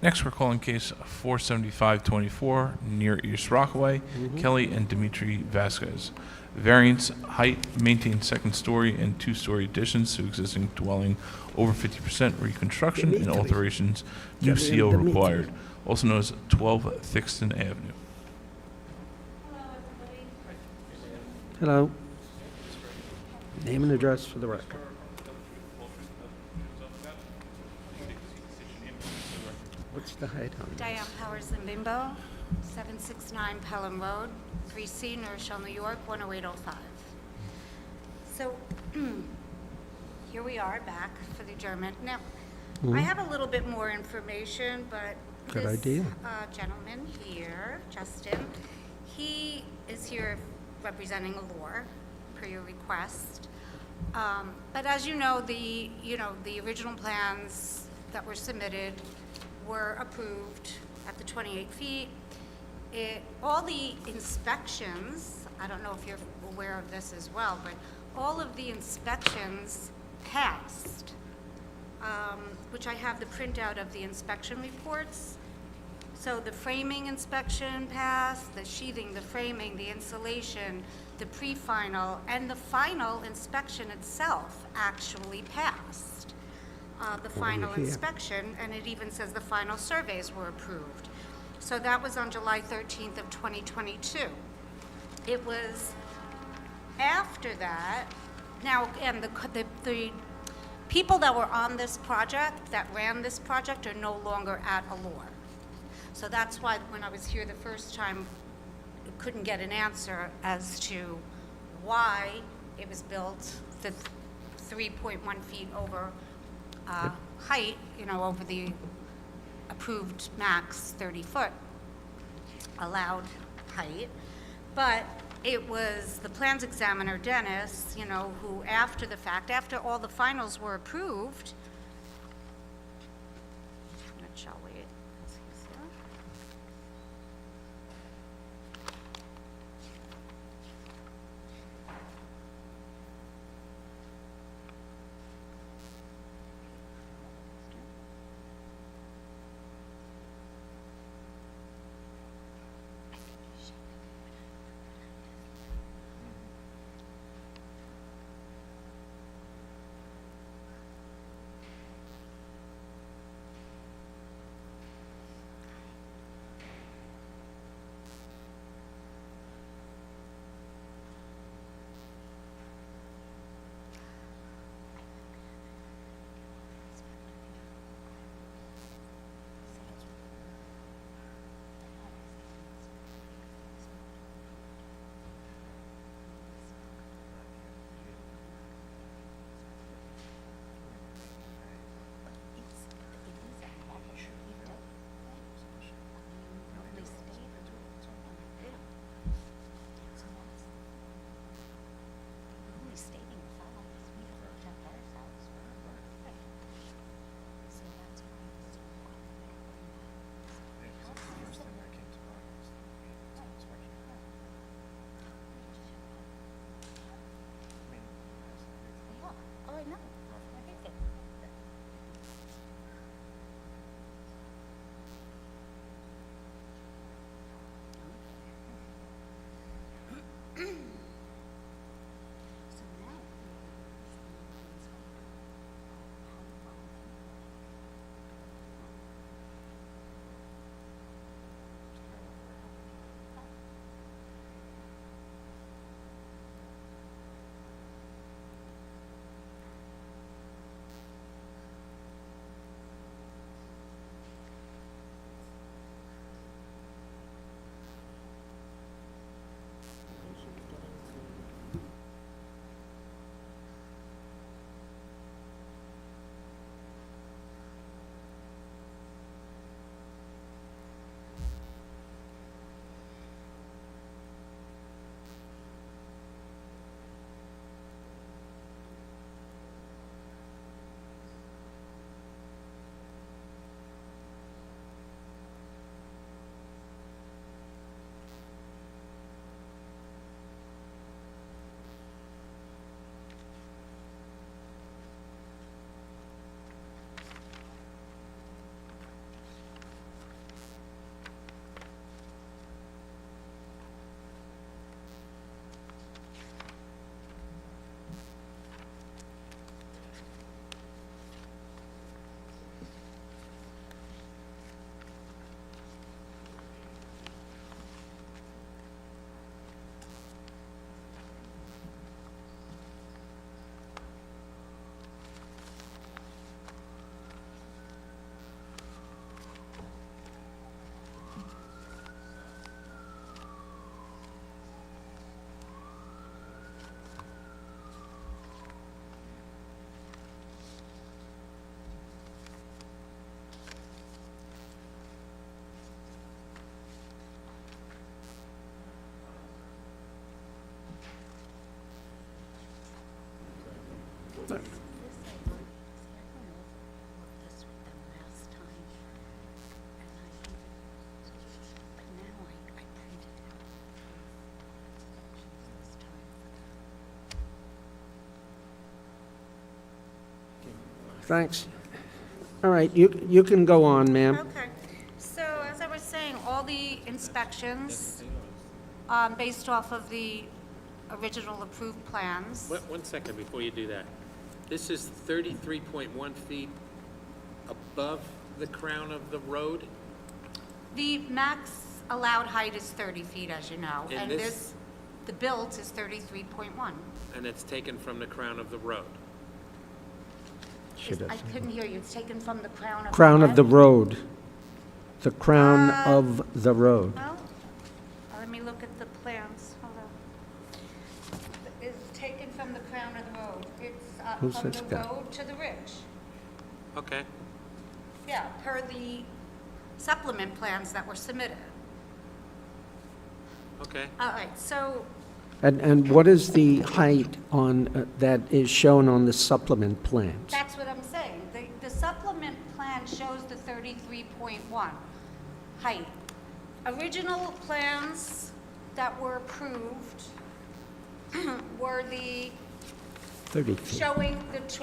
Next, we're calling case 47524 near East Rockaway, Kelly and Dimitri Vasquez. Variance, height, maintain second story and two-story additions to existing dwelling over 50% reconstruction and Dimitri. alterations, new Kelly and CO Dimitri. required, also known as 12 Thixton Avenue. Hello. Name and address for the record. What's the height on this? Diane Powers and Bimbo, 769 Pelham Road, 3C, New Rochelle, New York, 10805. So here we are back for the adjournment. Now, I have a little bit more information, but Good this idea. Gentleman here, Justin, he is here representing Allure per your request. But as you know, the original plans that were submitted were approved at the 28 feet. All the inspections, I don't know if you're aware of this as well, but all of the inspections passed, which I have the printout of the inspection reports. So the framing inspection passed, the sheathing, the framing, the insulation, the pre-final, and the final inspection itself actually passed. The final here? inspection, and it even says the final surveys were approved. So that was on July 13th of 2022. It was after that, now, and the people that were on this project, that ran this project, are no longer at Allure. So that's why when I was here the first time, I couldn't get an answer as to why it was built the 3.1 feet over height, over the approved max 30-foot allowed height. But it was the plans examiner, Dennis, who after the fact, after all the finals were approved, shall wait. Thanks. All right, you can go on, ma'am. Okay, so as I was saying, all the inspections, based off of the original approved plans. One second before you do that. This is 33.1 feet above the crown of the road? The max allowed height is 30 feet, as you know, And and this- the built is 33.1. And it's taken from the crown of the road. I couldn't hear you, it's taken from the crown of. Crown of the what? road. The crown of the road. Oh, let me look at the plans, hold on. It's taken from the crown of the road. It's Who's from this the guy? road to the ridge. Okay. Yeah, per the supplement plans that were submitted. Okay. All right, so And what is the height on, that is shown on the supplement plans? that's what I'm saying. The supplement plan shows the 33.1 height. Original plans that were approved were the 30 feet. showing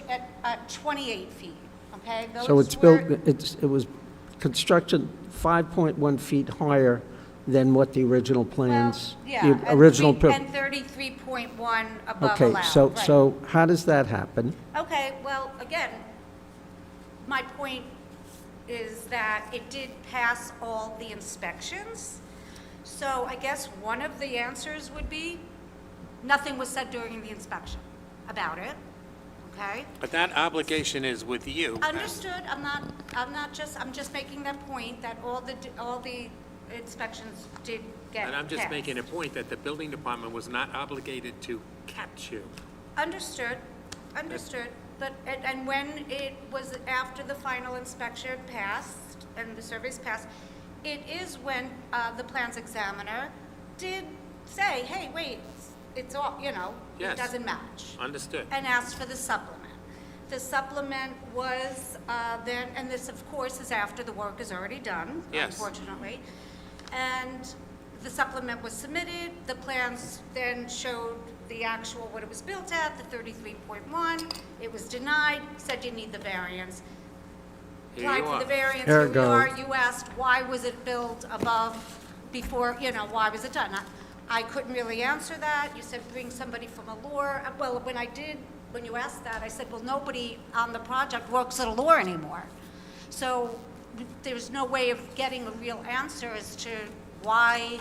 at 28 feet, okay? So Those it's built, were- it was constructed 5.1 feet higher than what the original plans. Well, yeah, the original. and 33.1 above Okay, allowed, so, right. so how does that happen? Okay, well, again, my point is that it did pass all the inspections. So I guess one of the answers would be, nothing was said during the inspection about it, okay? But that obligation is with you. Understood, I'm just making that point that all the inspections did get And I'm just passed. making a point that the building department was not obligated to catch you. Understood, but, and when it was after the final inspection passed and the surveys passed, it is when the plans examiner did say, hey, wait, it's all, it Yes. doesn't match. Understood. And asked for the supplement. The supplement was then, and this of course is after the work is already done, Yes. unfortunately. And the supplement was submitted, the plans then showed the actual, what it was built at, the 33.1. It was denied, said you need the variance. Here Applied you for are. the variance, There here it we are. goes. You asked, why was it built above, before, why was it done? I couldn't really answer that. You said bring somebody from Allure. Well, when you asked that, I said, well, nobody on the project works at Allure anymore. So there's no way of getting a real answer as to why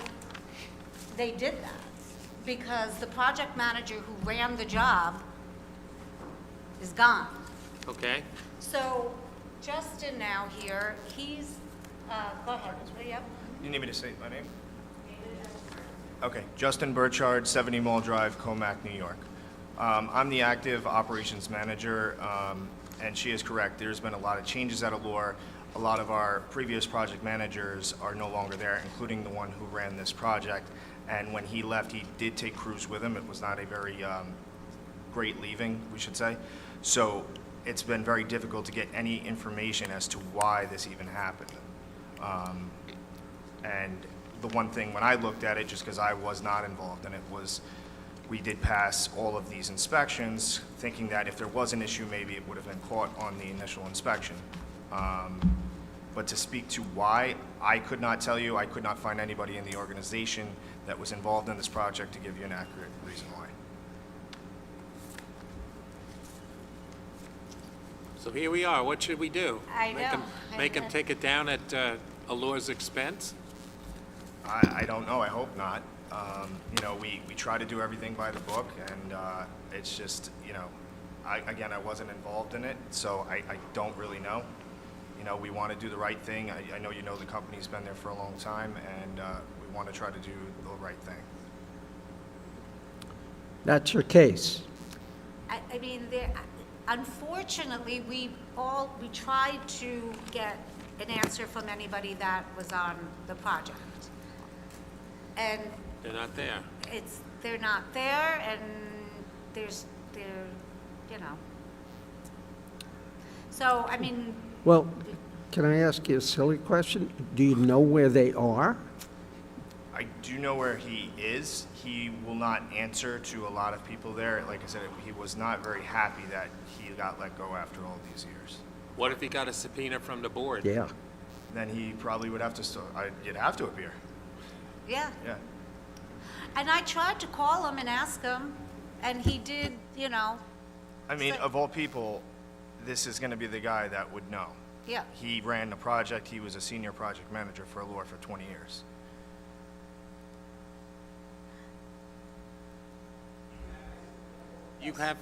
they did that. Because the project manager who ran the job is gone. Okay? So Justin now here, he's, go ahead, yep. You need me to say my name? Okay, Justin Burchard, 70 Mall Drive, Comac, New York. I'm the active operations manager, and she is correct. There's been a lot of changes at Allure. A lot of our previous project managers are no longer there, including the one who ran this project. And when he left, he did take crews with him. It was not a very great leaving, we should say. So it's been very difficult to get any information as to why this even happened. And the one thing, when I looked at it, just because I was not involved in it, was we did pass all of these inspections, thinking that if there was an issue, maybe it would have been caught on the initial inspection. But to speak to why, I could not tell you. I could not find anybody in the organization that was involved in this project to give you an accurate reason why. So here we are. What should we do? I know. Make them take it down at Allure's expense? I don't know. I hope not. We try to do everything by the book, and it's just, again, I wasn't involved in it, so I don't really know. We want to do the right thing. I know the company's been there for a long time, and we want to try to do the right thing. That's your case. I mean, unfortunately, we tried to get an answer from anybody that was on the project. And They're not there. they're not there, and So, I mean, Well, can I ask you a silly question? Do you know where they are? I do know where he is. He will not answer to a lot of people there. Like I said, he was not very happy that he got let go after all these years. What if he got a subpoena from the board? Yeah. Then he probably would have to, you'd have to appear. Yeah. Yeah. And I tried to call him and ask him, and he did, you know, I mean, So- of all people, this is going to be the guy that would know. yeah. He ran the project. He was a senior project manager for Allure for 20 years. You have,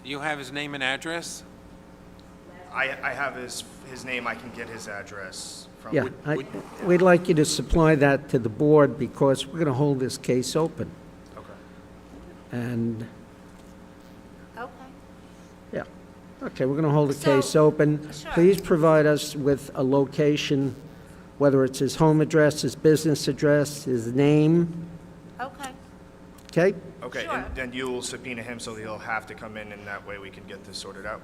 you have his name and address? I have his name. I can get his address from. Yeah, we'd like you to supply that to the board because we're going to hold this case open. Okay. And, Okay. yeah, okay, we're going to hold the So- case open. Sure. Please provide us with a location, whether it's his home address, his business address, his name, Okay. okay? Okay, Sure. and then you'll subpoena him, so he'll have to come in, and that way we can get this sorted out.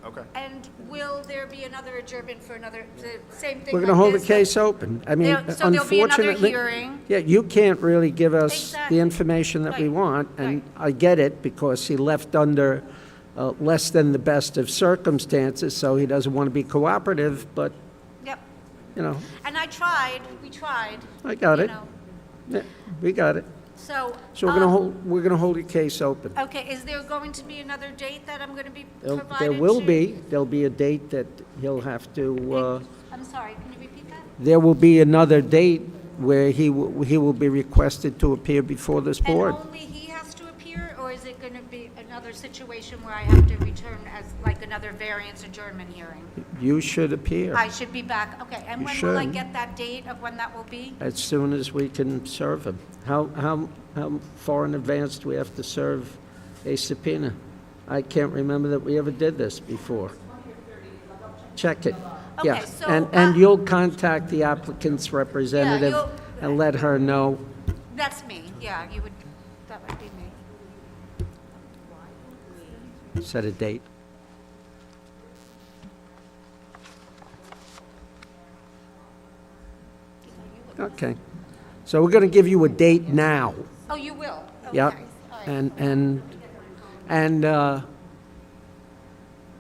Okay. And will there be another adjournment for another, the same thing We're going to like hold the this? case open. I mean, So there'll be another unfortunately. hearing. Yeah, you can't really give us Exactly. the information that we Right, want, and right. I get it, because he left under less than the best of circumstances, so he doesn't want to be cooperative, but, Yep. you know, And we tried. I got you it. know. Yeah, we got it. So. So we're going to hold the case open. Okay, is there going to be another date that I'm going to be There'll- provided There'll be a date that he'll have to, I'm sorry, can you repeat that? there will be another date where he will be requested to appear before this board. And only he has to appear, or is it going to be another situation where I have to return as like another variance adjournment hearing? You should appear I should be back, okay, and You when will I should. get that date of when that will be? as soon as we can serve him. How far in advance do we have to serve a subpoena? I can't remember that we ever did this before. Check it. Yeah, Okay, so, and you'll contact the applicant's representative you'll- and let her know. That's me, yeah, that would be me. Set a date. Okay. So we're going to give you a date now. Oh, you will? Yep. Okay, all right. And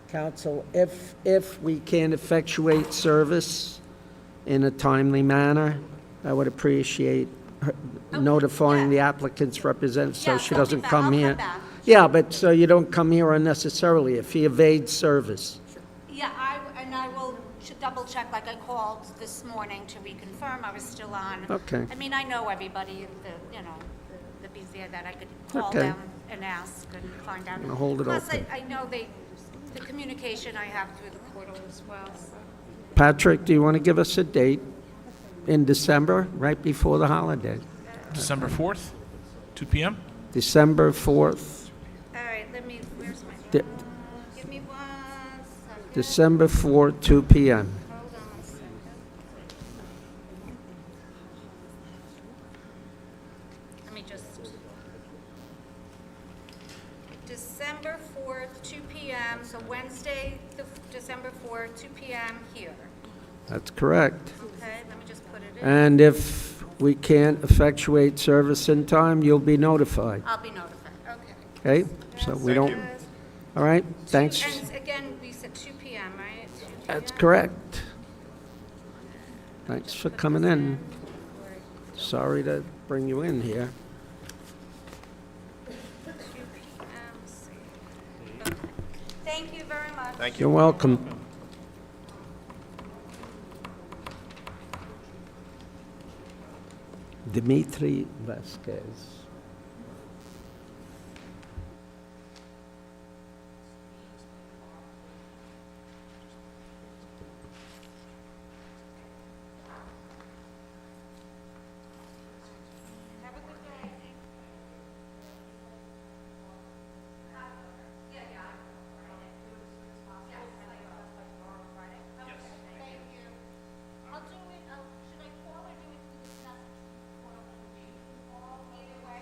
counsel, if we can effectuate service in a timely manner, I would appreciate notifying the applicant's representative so Yeah, she I'll be doesn't back. come I'll here. come back. Yeah, but so you don't come here unnecessarily if he evades service. Yeah, and I will double check, like I called this morning to reconfirm I was still on. Okay. I mean, I know everybody, the BZA, that I could call Okay. them and ask and find out. Gonna hold it Plus, open. I know the communication I have through the portal as well, so. Patrick, do you want to give us a date in December, right before the holiday? December 4th, 2 p.m.? December 4th, All right, where's my De- phone? Give me 1 second. December 4th, 2 p.m. Hold on 1 second. Let me just. December 4th, 2 p.m., so Wednesday, December 4th, 2 p.m. here. That's correct. Okay, let me just put it in. And if we can't effectuate service in time, you'll be notified, I'll be notified, okay. okay? So we don't, all right, thanks. And again, we said 2 p.m., right? 2 That's p.m.? correct. Thanks for coming in. Sorry to bring you in here. 2 p.m., see. Okay. Thank you very much. Thank you. You're welcome. Dimitri Vasquez. I'll do it, should I call or do it through this message? Either way.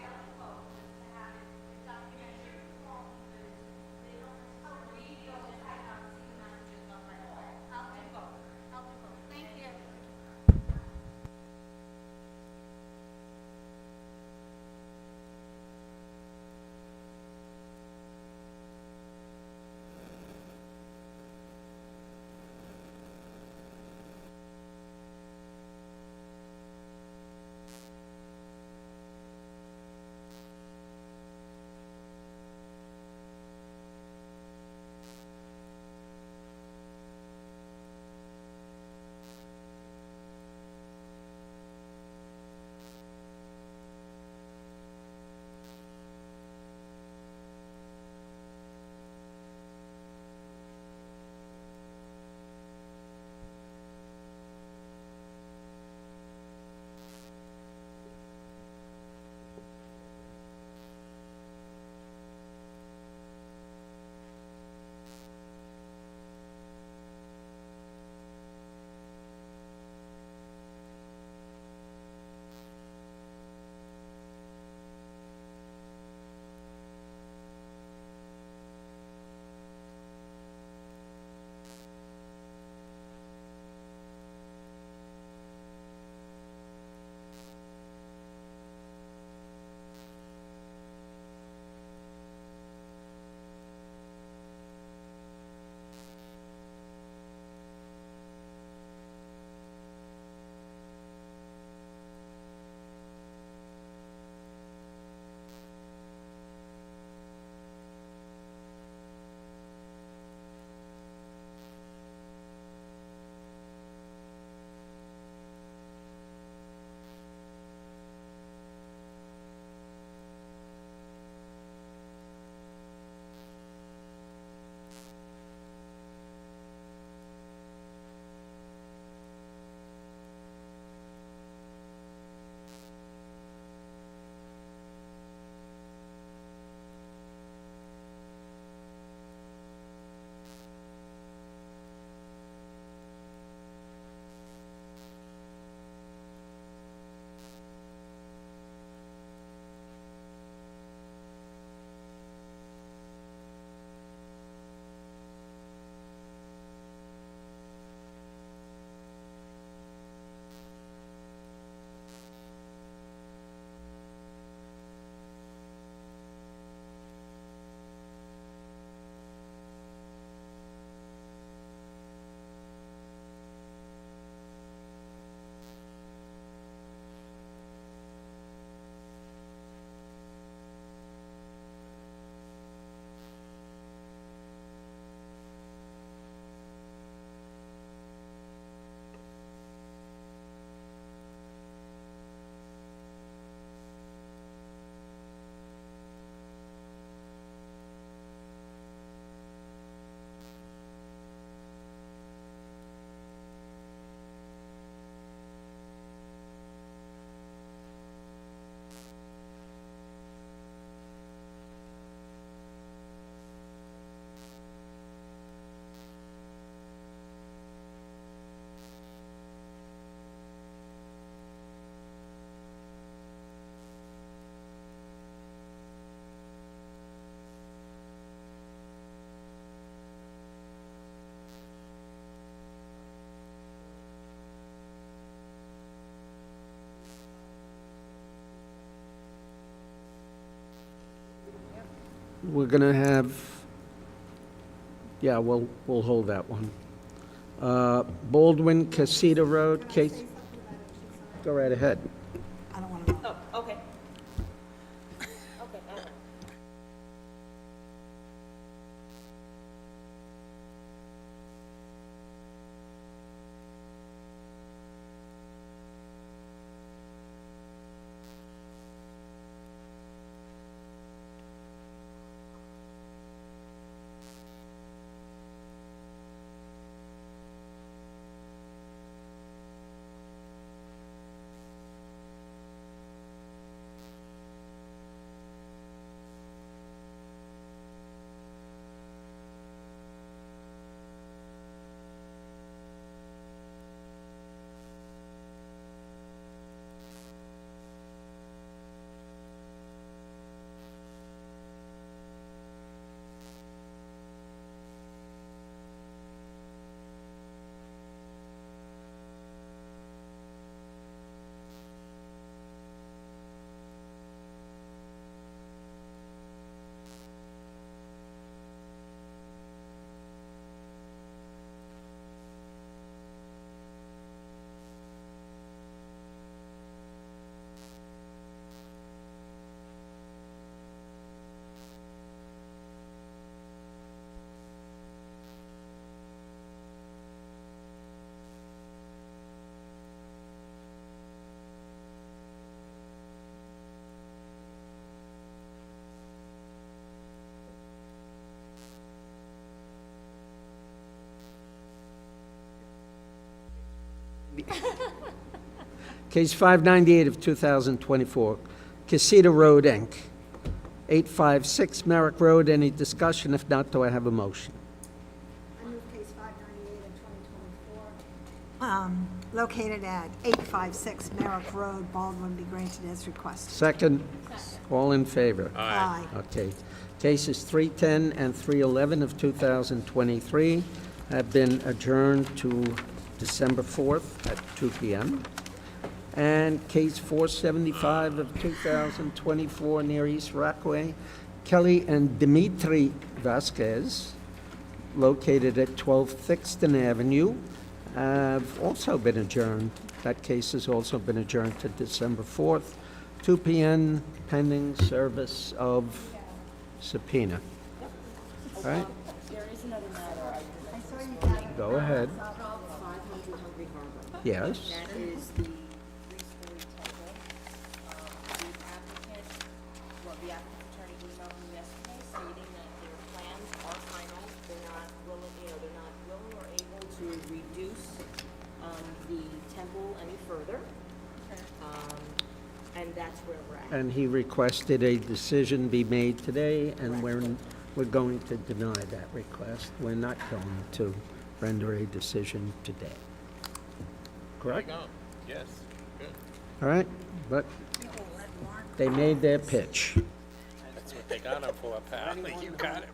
we're going to have, yeah, we'll hold that one. Baldwin Casita Road, case, go right ahead. I don't want to. Oh, okay. Case 598 of 2024, Casita Road, Inc., 856 Merrick Road. Any discussion? If not, do I have a motion? I move case 598 of 2024. Located at 856 Merrick Road, Baldwin, be granted as requested. Second? All in favor? Aye. Okay. Cases 310 and 311 of 2023 have been adjourned to December 4th at 2 p.m. And case 475 of 2024 near East Rockaway, Kelly and Dimitri Vasquez, located at 12 Thixton Avenue, have also been adjourned. That case has also been adjourned to December 4th, 2 p.m., pending service of subpoena. All right? There is another matter. Go ahead. 500 Hungry Harbor. Yes. That is the three-story temple. The applicant, the applicant attorney emailed me yesterday stating that their plans are final. They're not willing, they're not willing or able to reduce the temple any further. And that's where we're at. And he requested a decision be made today, and we're going to deny that request. We're not going to render a decision today. Correct? Yes, good. All right, but they made their pitch. That's what they got up for, pal. You got it.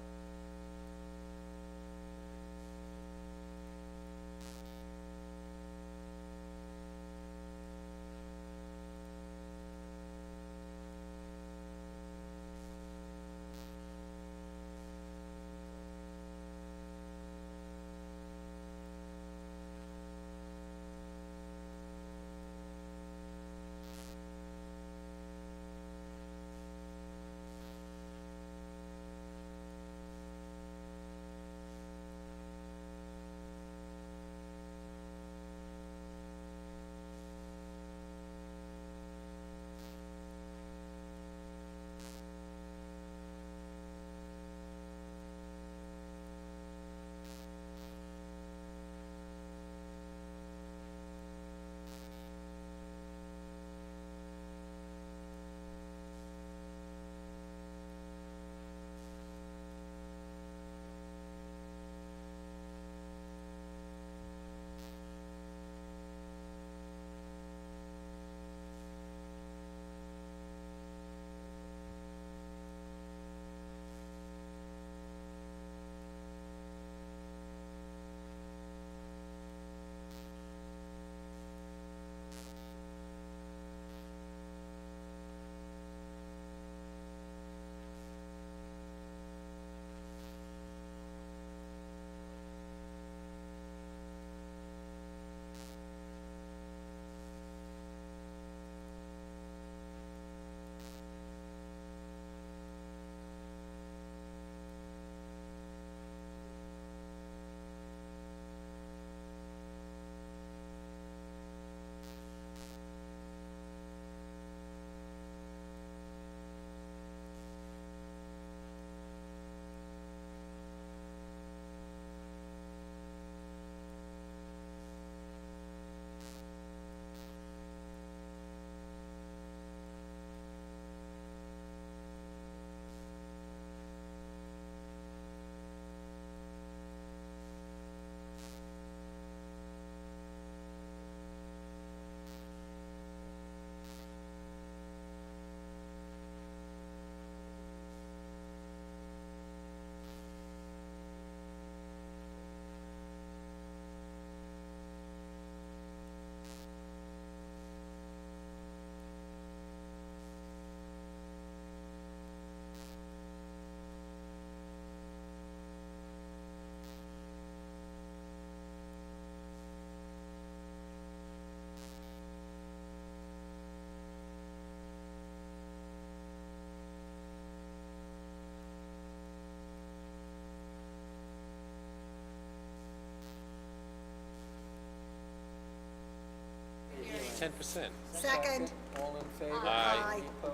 10%. Second. All in favor? Aye. Opposed?